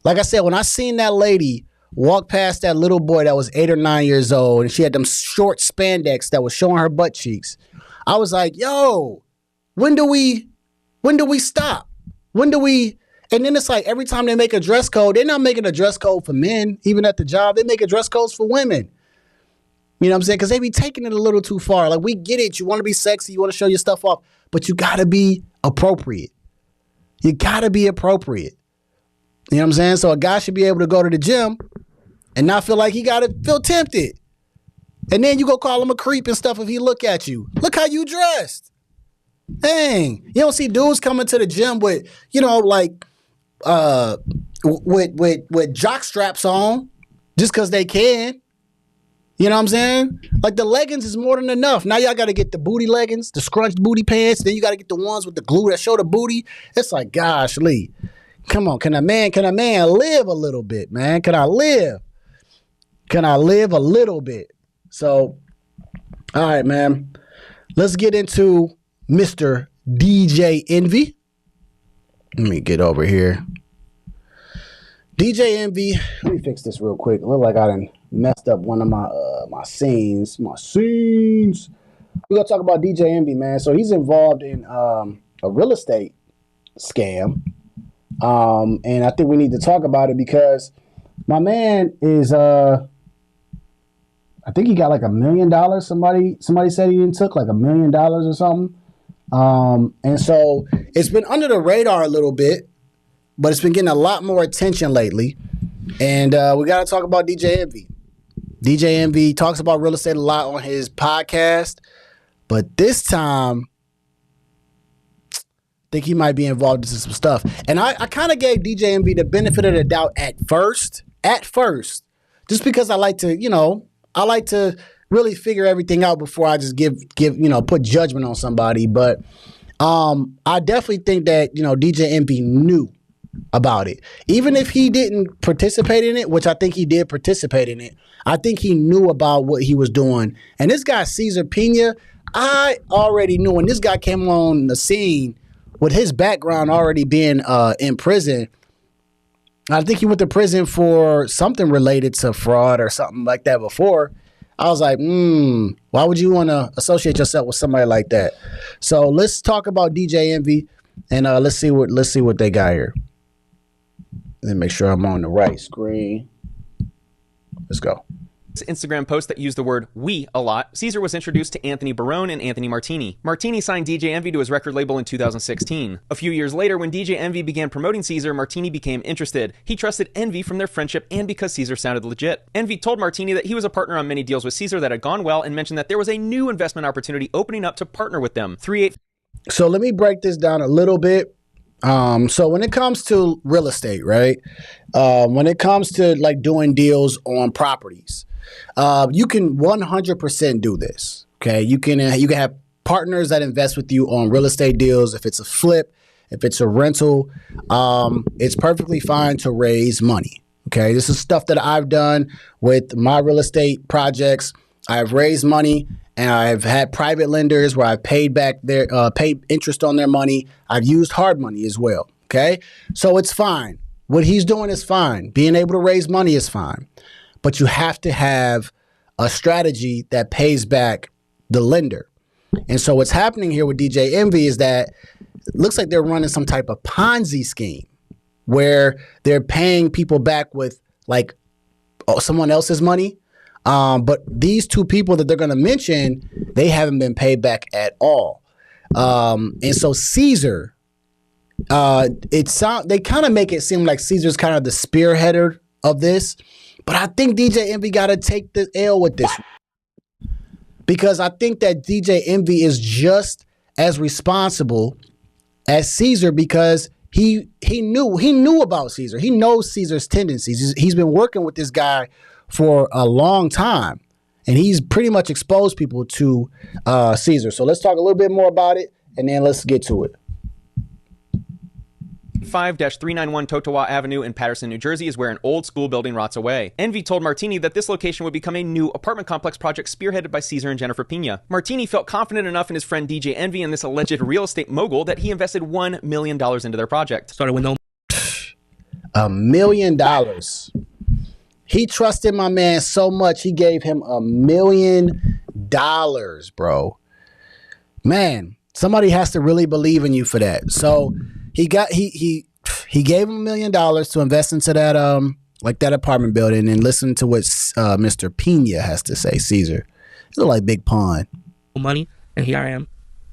Like I said, when I seen that lady walk past that little boy that was 8 or 9 years old, and she had them short spandex that was showing her butt cheeks, I was like, yo, when do we stop? When do we? And then it's like every time they make a dress code, they're not making a dress code for men, even at the job. They make a dress codes for women. You know what I'm saying? Because they be taking it a little too far. Like, we get it. You want to be sexy. You want to show your stuff off. But you got to be appropriate. You got to be appropriate. You know what I'm saying? So a guy should be able to go to the gym and not feel like he got to feel tempted. And then you go call him a creep and stuff if he look at you. Look how you dressed. Dang. You don't see dudes coming to the gym with, like with jock straps on just because they can. You know what I'm saying? Like the leggings is more than enough. Now y'all got to get the booty leggings, the scrunched booty pants. Then you got to get the ones with the glue that show the booty. It's like, gosh, Lee, come on. Can a man live a little bit, man? Can I live a little bit? So, all right, man. Let's get into Mr. DJ Envy. Let me get over here. DJ Envy. Let me fix this real quick. It look like I done messed up one of my scenes. We're gonna talk about DJ Envy, man. So he's involved in a real estate scam. And I think we need to talk about it because my man is I think he got like $1 million. Somebody said he took like $1 million or something. And so it's been under the radar a little bit, but it's been getting a lot more attention lately. And we got to talk about DJ Envy. DJ Envy talks about real estate a lot on his podcast, but this time I think he might be involved in some stuff. And I kind of gave DJ Envy the benefit of the doubt at first, just because I like to really figure everything out before I just put judgment on somebody. But I definitely think that, DJ Envy knew about it. Even if he didn't participate in it, which I think he did participate in it, I think he knew about what he was doing. And this guy, Ceasar Pena, I already knew when this guy came on the scene with his background already being in prison. I think he went to prison for something related to fraud or something like that before. I was like, why would you want to associate yourself with somebody like that? So let's talk about DJ Envy, and let's see what they got here. Let me make sure I'm on the right screen. Let's go. Instagram post that used the word "we" a lot, Ceasar was introduced to Anthony Barone and Anthony Martini. Martini signed DJ Envy to his record label in 2016. A few years later, when DJ Envy began promoting Ceasar, Martini became interested. He trusted Envy from their friendship and because Ceasar sounded legit. Envy told Martini that he was a partner on many deals with Ceasar that had gone well and mentioned that there was a new investment opportunity opening up to partner with them. So let me break this down a little bit. So when it comes to real estate, right? When it comes to like doing deals on properties, you can 100% do this. Okay. You can have partners that invest with you on real estate deals. If it's a flip, if it's a rental, it's perfectly fine to raise money. Okay. This is stuff that I've done with my real estate projects. I've raised money and I've had private lenders where I've paid back paid interest on their money. I've used hard money as well. Okay. So it's fine. What he's doing is fine. Being able to raise money is fine. But you have to have a strategy that pays back the lender. And so what's happening here with DJ Envy is that it looks like they're running some type of Ponzi scheme where they're paying people back with like someone else's money. But these two people that they're going to mention, they haven't been paid back at all. And so Ceasar, they kind of make it seem like Caesar's kind of the spearheader of this. But I think DJ Envy got to take the L with this. Because I think that DJ Envy is just as responsible as Ceasar because he knew about Ceasar. He knows Caesar's tendencies. He's been working with this guy for a long time. And he's pretty much exposed people to Ceasar. So let's talk a little bit more about it and then let's get to it. 5-391 Totowa Avenue in Patterson, New Jersey is where an old school building rots away. Envy told Martini that this location would become a new apartment complex project spearheaded by Ceasar and Jennifer Pena. Martini felt confident enough in his friend DJ Envy and this alleged real estate mogul that he invested $1 million into their project. Started with $1 million. He trusted my man so much, he gave him $1 million, bro. Man, somebody has to really believe in you for that. So he gave him $1 million to invest into that that apartment building and listen to what Mr. Pena has to say. Caesar, he look like Big Pun. Money, and here I am.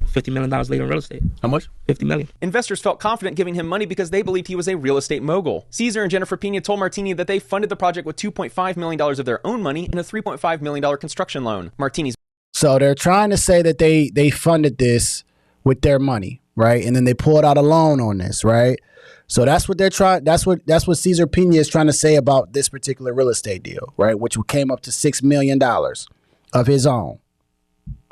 $50 million later in real estate. How much? $50 million. Investors felt confident giving him money because they believed he was a real estate mogul. Ceasar and Jennifer Pena told Martini that they funded the project with $2.5 million of their own money and a $3.5 million construction loan. Martini's. So they're trying to say that they funded this with their money, right? And then they pulled out a loan on this, right? So that's what they're trying. That's what Ceasar Pena is trying to say about this particular real estate deal, right? Which came up to $6 million of his own,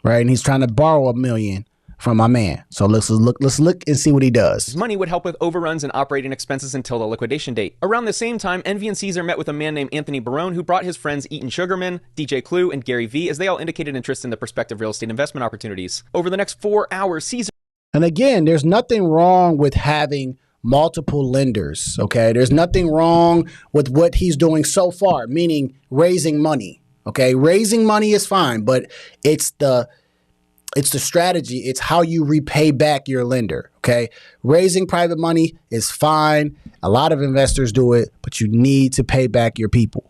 right? And he's trying to borrow $1 million from my man. So let's look and see what he does. Money would help with overruns and operating expenses until the liquidation date. Around the same time, Envy and Ceasar met with a man named Anthony Barone who brought his friends Eaton Sugarman, DJ Clue, and Gary V as they all indicated interest in the prospective real estate investment opportunities. Over the next 4 hours, Ceasar. And again, there's nothing wrong with having multiple lenders, okay? There's nothing wrong with what he's doing so far, meaning raising money, okay? Raising money is fine, but it's the strategy. It's how you repay back your lender, okay? Raising private money is fine. A lot of investors do it, but you need to pay back your people.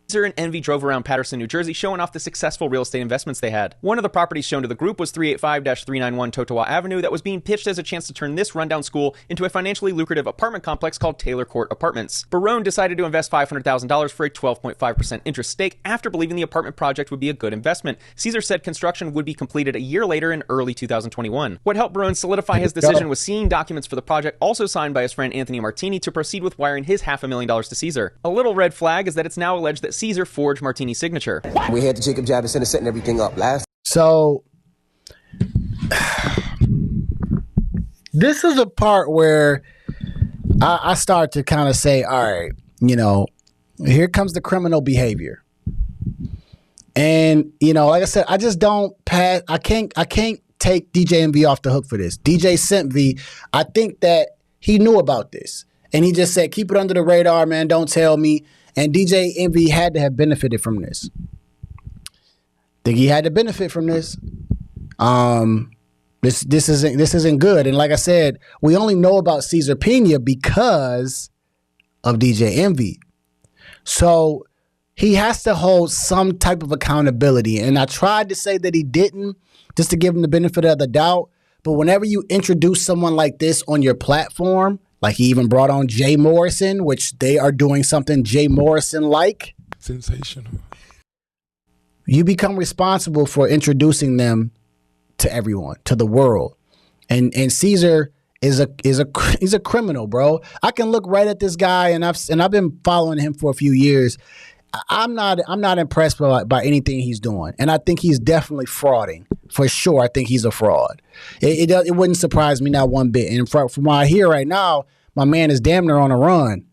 Ceasar and Envy drove around Paterson, New Jersey, showing off the successful real estate investments they had. One of the properties shown to the group was 385-391 Totowa Avenue that was being pitched as a chance to turn this rundown school into a financially lucrative apartment complex called Taylor Court Apartments. Barone decided to invest $500,000 for a 12.5% interest stake after believing the apartment project would be a good investment. Ceasar said construction would be completed a year later in early 2021. What helped Barone solidify his decision was seeing documents for the project also signed by his friend Anthony Martini to proceed with wiring his $500,000 to Ceasar. A little red flag is that it's now alleged that Ceasar forged Martini's signature. We had the Jacob Javits Center setting everything up last. So this is a part where I start to kind of say, all right, here comes the criminal behavior. And, like I said, I just don't pass. I can't take DJ Envy off the hook for this. DJ sent V. I think that he knew about this. And he just said, keep it under the radar, man. Don't tell me. And DJ Envy had to have benefited from this. Think he had to benefit from this. This isn't good. And like I said, we only know about Ceasar Pena because of DJ Envy. So he has to hold some type of accountability. And I tried to say that he didn't, just to give him the benefit of the doubt. But whenever you introduce someone like this on your platform, like he even brought on Jay Morrison, which they are doing something Jay Morrison-like. Sensational. You become responsible for introducing them to everyone, to the world. And Ceasar he's a criminal, bro. I can look right at this guy, and I've been following him for a few years. I'm not impressed by anything he's doing, and I think he's definitely frauding for sure. I think he's a fraud. It wouldn't surprise me not one bit. And from what I hear right now, my man is damn near on a run.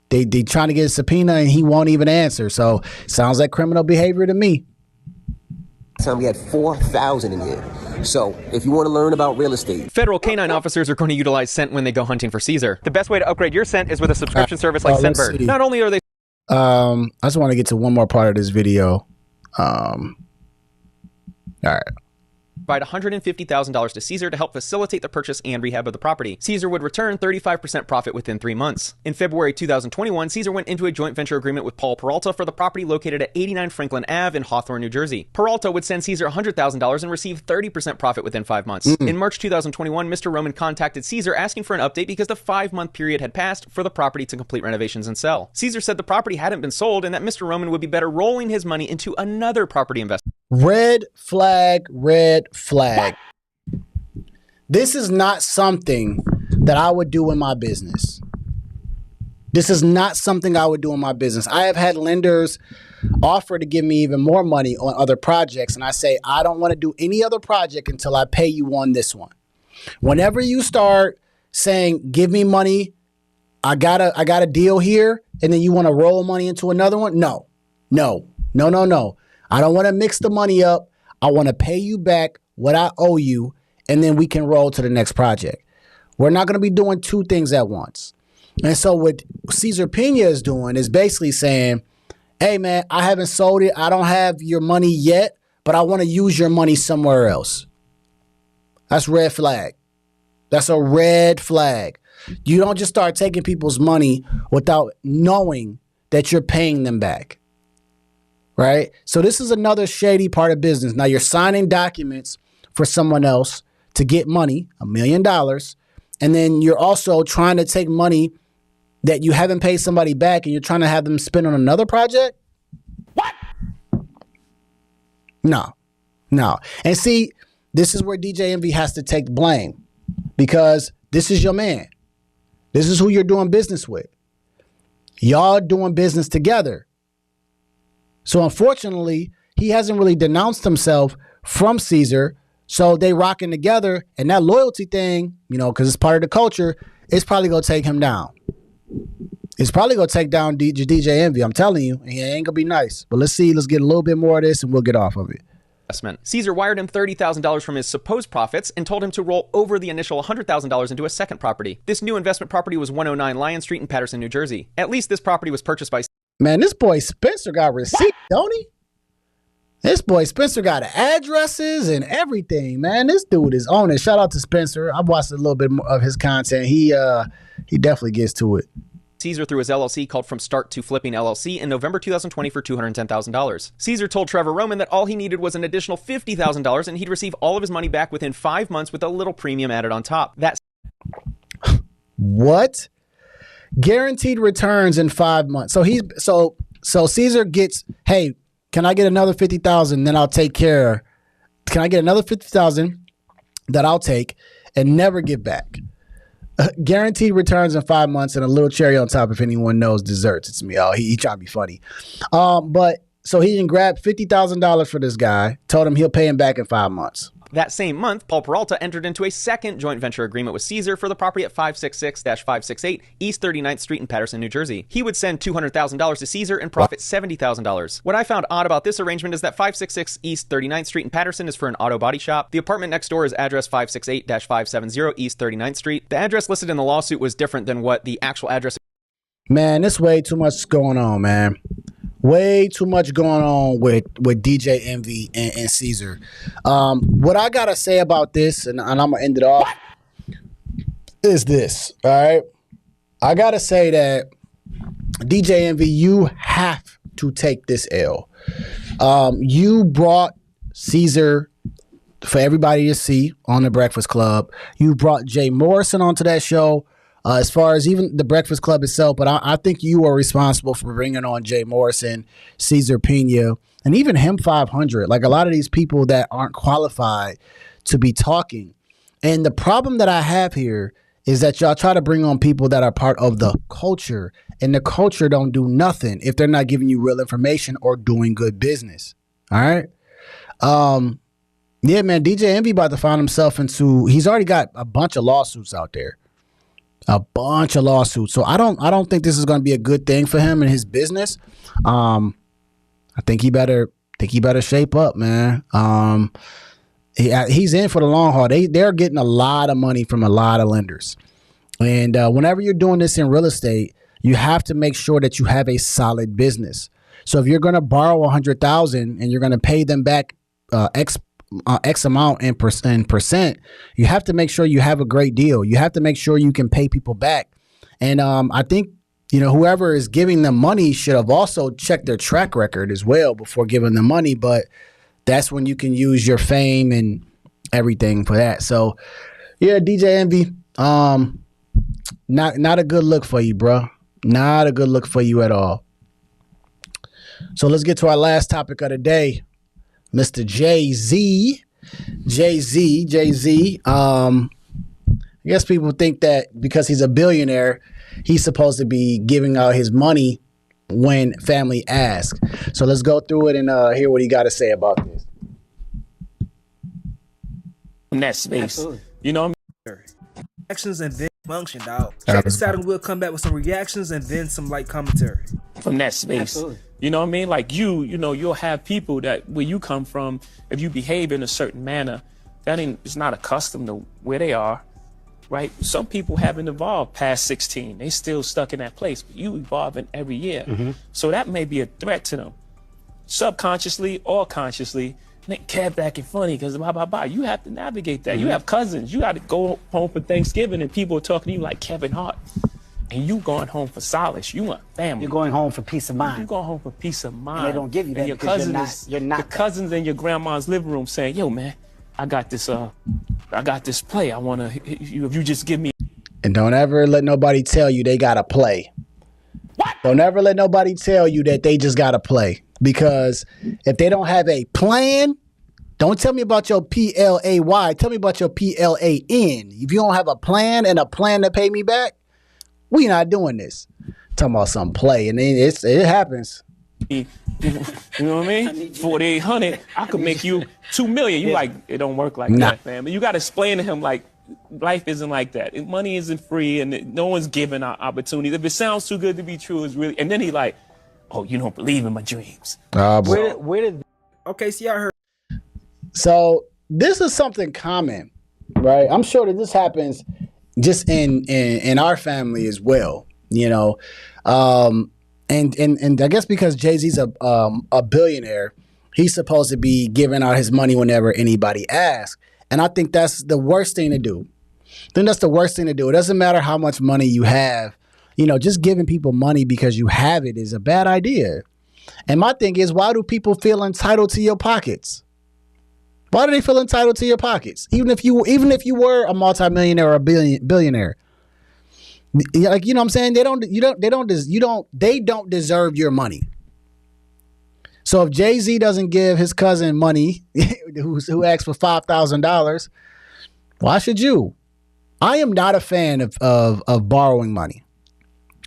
They trying to get a subpoena, and he won't even answer. So sounds like criminal behavior to me. Time we had 4,000 in here. So if you want to learn about real estate, federal canine officers are going to utilize Scent when they go hunting for Ceasar. The best way to upgrade your scent is with a subscription service like Scentbird. Not only are they I just want to get to one more part of this video. All right. provide $150,000 to Ceasar to help facilitate the purchase and rehab of the property. Ceasar would return 35% profit within 3 months. In February 2021, Ceasar went into a joint venture agreement with Paul Peralta for the property located at 89 Franklin Ave in Hawthorne, New Jersey. Peralta would send Ceasar $100,000 and receive 30% profit within 5 months. In March 2021, Mr. Roman contacted Ceasar asking for an update because the 5-month period had passed for the property to complete renovations and sell. Ceasar said the property hadn't been sold and that Mr. Roman would be better rolling his money into another property investment. Red flag, red flag. This is not something that I would do in my business. This is not something I would do in my business. I have had lenders offer to give me even more money on other projects, and I say, I don't want to do any other project until I pay you on this one. Whenever you start saying, give me money, I got a deal here, and then you want to roll money into another one, no. I don't want to mix the money up. I want to pay you back what I owe you, and then we can roll to the next project. We're not going to be doing two things at once. And so what Ceasar Pena is doing is basically saying, hey, man, I haven't sold it. I don't have your money yet, but I want to use your money somewhere else. That's red flag. That's a red flag. You don't just start taking people's money without knowing that you're paying them back. Right? So this is another shady part of business. Now you're signing documents for someone else to get money, $1 million, and then you're also trying to take money that you haven't paid somebody back and you're trying to have them spend on another project? What? No. And see, this is where DJ Envy has to take blame because this is your man. This is who you're doing business with. Y'all doing business together. So unfortunately, he hasn't really denounced himself from Ceasar. So they rocking together, and that loyalty thing, because it's part of the culture, it's probably going to take him down. It's probably going to take down DJ Envy. I'm telling you, it ain't going to be nice. But let's see. Let's get a little bit more of this, and we'll get off of it. Ceasar wired him $30,000 from his supposed profits and told him to roll over the initial $100,000 into a second property. This new investment property was 109 Lion Street in Paterson, New Jersey. At least this property was purchased by... Man, this boy Spencer got receipts, don't he? This boy Spencer got addresses and everything, man. This dude is on it. Shout out to Spencer. I've watched a little bit of his content. He definitely gets to it. Ceasar through his LLC called From Start to Flipping LLC in November 2020 for $210,000. Ceasar told Trevor Roman that all he needed was an additional $50,000 and he'd receive all of his money back within 5 months with a little premium added on top. That's what? Guaranteed returns in 5 months. So Ceasar gets, hey, can I get another $50,000? Then I'll take care. Can I get another $50,000 that I'll take and never give back? Guaranteed returns in 5 months and a little cherry on top if anyone knows desserts. It's me. Oh, he tried to be funny. But so he can grab $50,000 for this guy, told him he'll pay him back in 5 months. That same month, Paul Peralta entered into a second joint venture agreement with Ceasar for the property at 566-568 East 39th Street in Paterson, New Jersey. He would send $200,000 to Ceasar and profit $70,000. What I found odd about this arrangement is that 566 East 39th Street in Paterson is for an auto body shop. The apartment next door is address 568-570 East 39th Street. The address listed in the lawsuit was different than what the actual address... Man, there's way too much going on, man. Way too much going on with DJ Envy and Ceasar. What I gotta say about this, and I'm gonna end it off, is this. All right, I gotta say that DJ Envy, you have to take this L. You brought Ceasar for everybody to see on the Breakfast Club. You brought Jay Morrison onto that show. As far as even the Breakfast Club itself, but I think you are responsible for bringing on Jay Morrison, Ceasar Pena, and even him 500. Like a lot of these people that aren't qualified to be talking. And the problem that I have here is that y'all try to bring on people that are part of the culture, and the culture don't do nothing if they're not giving you real information or doing good business. All right. Yeah, man, DJ Envy about to find himself into, he's already got a bunch of lawsuits out there. A bunch of lawsuits. So I don't think this is going to be a good thing for him and his business. I think he better shape up, man. He's in for the long haul. They're getting a lot of money from a lot of lenders. And whenever you're doing this in real estate, you have to make sure that you have a solid business. So if you're going to borrow $100,000 and you're going to pay them back X amount in percent, you have to make sure you have a great deal. You have to make sure you can pay people back. And I think, whoever is giving them money should have also checked their track record as well before giving them money. But that's when you can use your fame and everything for that. So, yeah, DJ Envy, not a good look for you, bro. Not a good look for you at all. So let's get to our last topic of the day. Mr. Jay-Z. I guess people think that because he's a billionaire, he's supposed to be giving out his money when family asks. So let's go through it and hear what he got to say about this. In that space, reactions and then function, dog. Check this out and we'll come back with some reactions and then some light commentary. From that space. Absolutely. You know what I mean? Like you'll have people that where you come from, if you behave in a certain manner, it's not accustomed to where they are, right? Some people haven't evolved past 16. They still stuck in that place. But you evolving every year. Mm-hmm. So that may be a threat to them. Subconsciously or consciously, they kept acting funny because blah, blah, blah. You have to navigate that. Mm-hmm. You have cousins. You got to go home for Thanksgiving and people are talking to you like Kevin Hart. And you going home for solace. You want family. You're going home for peace of mind. You're going home for peace of mind. And they don't give you that and your because cousins you're not. Your cousins in your grandma's living room saying, yo, man, I got this play. I want to, if you just give me. And don't ever let nobody tell you they got to play. What? Don't ever let nobody tell you that they just got to play. Because if they don't have a plan, don't tell me about your PLAY. Tell me about your PLAN. If you don't have a plan and a plan to pay me back, we not doing this. Talking about some play, and then it happens. You know what I mean? 4,800, I could make you 2 million. You like, it don't work like that, man. But you got to explain to him, like, life isn't like that. Money isn't free, and no one's giving out opportunities. If it sounds too good to be true, it's really. And then he like, oh, you don't believe in my dreams. Where did? Okay, see, I heard. So this is something common, right? I'm sure that this happens just in our family as well, you know. And I guess because Jay-Z's a billionaire, he's supposed to be giving out his money whenever anybody asks. And I think that's the worst thing to do. I think that's the worst thing to do. It doesn't matter how much money you have. You know, just giving people money because you have it is a bad idea. And my thing is, why do people feel entitled to your pockets? Why do they feel entitled to your pockets? Even if you were a multimillionaire or a billionaire. Like, you know what I'm saying? They don't deserve your money. So if Jay-Z doesn't give his cousin money, who asked for $5,000, why should you? I am not a fan of borrowing money.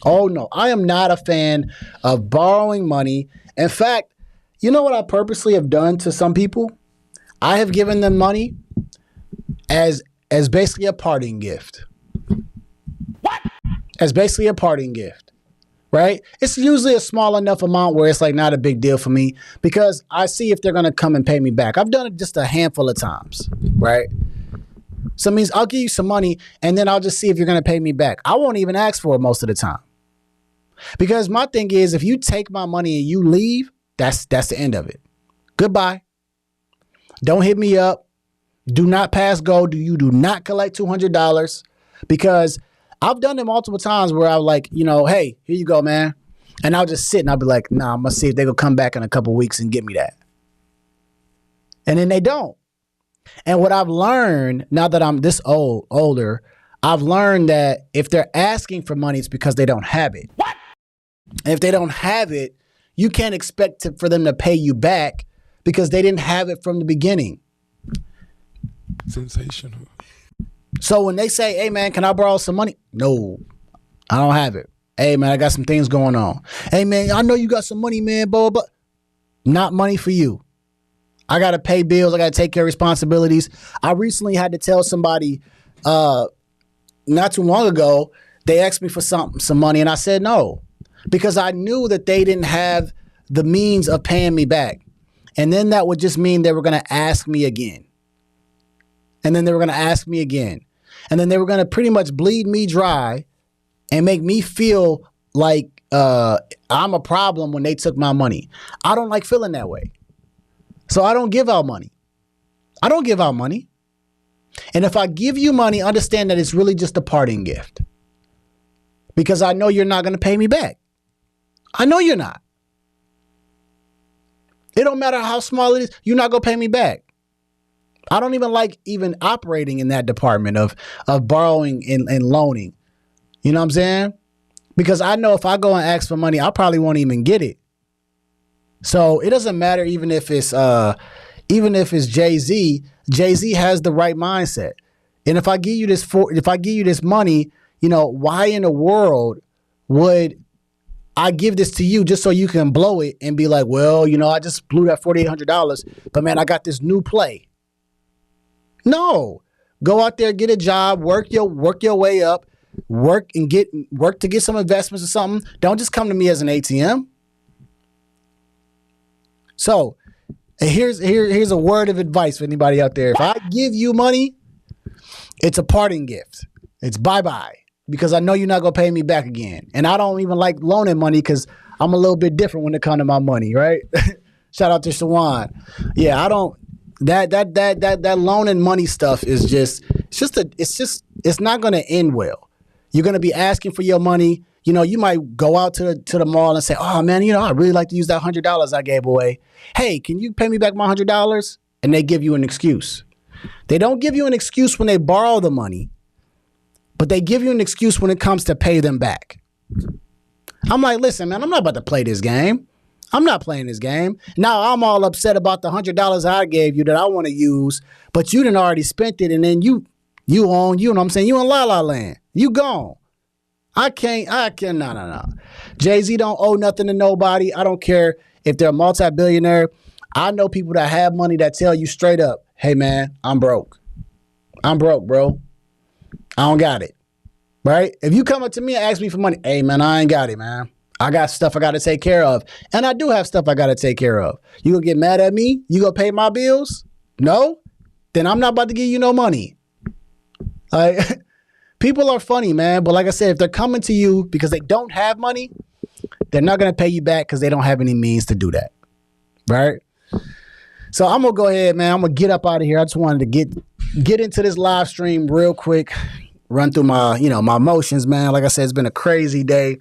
Oh no, I am not a fan of borrowing money. In fact, you know what I purposely have done to some people? I have given them money as basically a parting gift. What? As basically a parting gift, right? It's usually a small enough amount where it's like not a big deal for me because I see if they're going to come and pay me back. I've done it just a handful of times, right? So it means I'll give you some money and then I'll just see if you're going to pay me back. I won't even ask for it most of the time. Because my thing is, if you take my money and you leave, that's the end of it. Goodbye. Don't hit me up. Do not pass go. You do not collect $200 because I've done it multiple times where I'm like, you know, hey, here you go, man. And I'll just sit and I'll be like, nah, I'm going to see if they will come back in a couple weeks and give me that. And then they don't. And what I've learned now that I'm this older, I've learned that if they're asking for money, it's because they don't have it. What? And if they don't have it, you can't expect for them to pay you back because they didn't have it from the beginning. Sensational. So when they say, hey, man, can I borrow some money? No, I don't have it. Hey, man, I got some things going on. Hey, man, I know you got some money, man, blah, blah, blah. Not money for you. I got to pay bills. I got to take care of responsibilities. I recently had to tell somebody not too long ago, they asked me for some money, and I said no because I knew that they didn't have the means of paying me back. And then that would just mean they were going to ask me again. And then they were going to ask me again. And then they were going to pretty much bleed me dry and make me feel like I'm a problem when they took my money. I don't like feeling that way. So I don't give out money. I don't give out money. And if I give you money, understand that it's really just a parting gift. Because I know you're not going to pay me back. I know you're not. It don't matter how small it is. You're not going to pay me back. I don't even like even operating in that department of borrowing and loaning. You know what I'm saying? Because I know if I go and ask for money, I probably won't even get it. So it doesn't matter even if it's Jay-Z. Jay-Z has the right mindset. And if I give you this money, you know, why in the world would I give this to you just so you can blow it and be like, well, you know, I just blew that $4,800, but man, I got this new play. No, go out there, get a job, work your way up, work to get some investments or something. Don't just come to me as an ATM. So here's a word of advice for anybody out there. If I give you money, it's a parting gift. It's bye-bye because I know you're not going to pay me back again. And I don't even like loaning money because I'm a little bit different when it comes to my money, right? Shout out to Shawan. Yeah, I don't. That loaning money stuff is it's not going to end well. You're going to be asking for your money. You know, you might go out to the mall and say, oh man, you know, I really like to use that $100 I gave away. Hey, can you pay me back my $100? And they give you an excuse. They don't give you an excuse when they borrow the money, but they give you an excuse when it comes to pay them back. I'm like, listen, man, I'm not about to play this game. I'm not playing this game. Now I'm all upset about the $100 I gave you that I want to use, but you done already spent it, and then you know what I'm saying? You in La La Land. You gone. I can't, no. Jay-Z don't owe nothing to nobody. I don't care if they're a multi-billionaire. I know people that have money that tell you straight up, hey, man, I'm broke. I'm broke, bro. I don't got it. Right? If you come up to me and ask me for money, hey, man, I ain't got it, man. I got stuff I got to take care of. And I do have stuff I got to take care of. You gonna get mad at me? You gonna pay my bills? No? Then I'm not about to give you no money. Like, people are funny, man. But like I said, if they're coming to you because they don't have money, they're not going to pay you back because they don't have any means to do that. Right? So I'm going to go ahead, man. I'm going to get up out of here. I just wanted to get into this live stream real quick. Run through my emotions, man. Like I said, it's been a crazy day.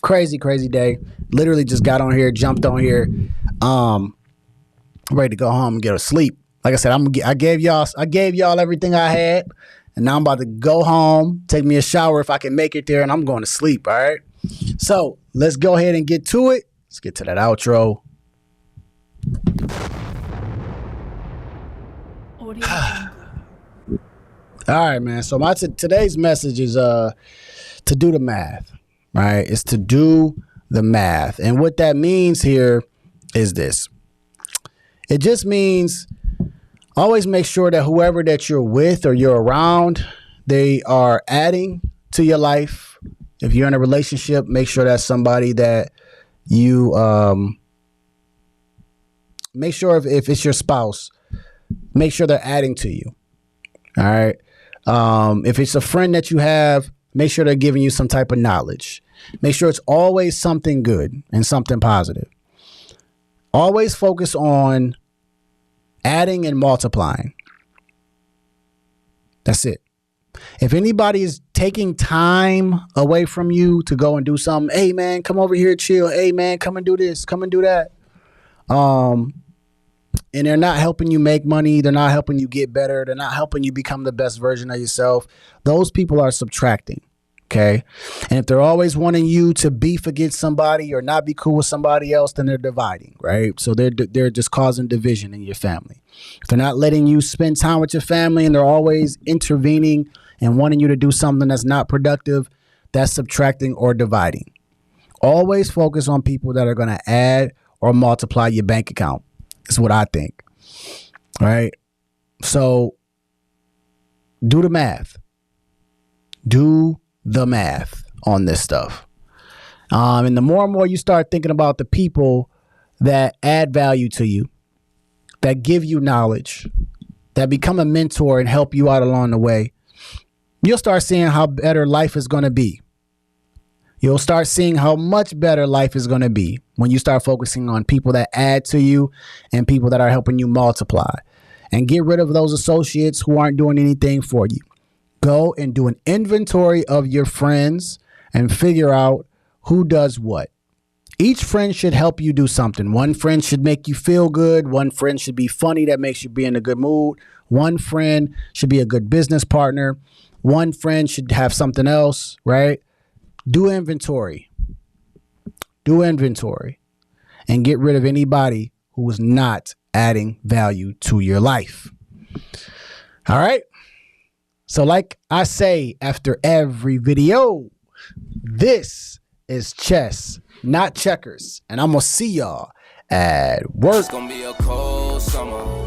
Crazy day. Literally just got on here, jumped on here. Ready to go home and get to sleep. Like I said, I gave y'all everything I had. And now I'm about to go home, take me a shower if I can make it there, and I'm going to sleep, all right? So let's go ahead and get to it. Let's get to that outro. All right, man. So my today's message is to do the math, right? It's to do the math. And what that means here is this. It just means always make sure that whoever that you're with or you're around, they are adding to your life. If you're in a relationship, make sure that's somebody that you make sure if it's your spouse, make sure they're adding to you. All right. If it's a friend that you have, make sure they're giving you some type of knowledge. Make sure it's always something good and something positive. Always focus on adding and multiplying. That's it. If anybody is taking time away from you to go and do something, hey man, come over here, chill. Hey man, come and do this, come and do that. And they're not helping you make money. They're not helping you get better. They're not helping you become the best version of yourself. Those people are subtracting. Okay. And if they're always wanting you to beef against somebody or not be cool with somebody else, then they're dividing, right? So they're just causing division in your family. If they're not letting you spend time with your family and they're always intervening and wanting you to do something that's not productive, that's subtracting or dividing. Always focus on people that are going to add or multiply your bank account. That's what I think. All right. So do the math. Do the math on this stuff. And the more and more you start thinking about the people that add value to you, that give you knowledge, that become a mentor and help you out along the way, you'll start seeing how better life is going to be. You'll start seeing how much better life is going to be when you start focusing on people that add to you and people that are helping you multiply. And get rid of those associates who aren't doing anything for you. Go and do an inventory of your friends and figure out who does what. Each friend should help you do something. One friend should make you feel good. One friend should be funny, that makes you be in a good mood. One friend should be a good business partner. One friend should have something else, right? Do inventory. Do inventory. And get rid of anybody who is not adding value to your life. All right? So like I say after every video, this is chess, not checkers. And I'm going to see y'all at work. It's gonna be a cold summer.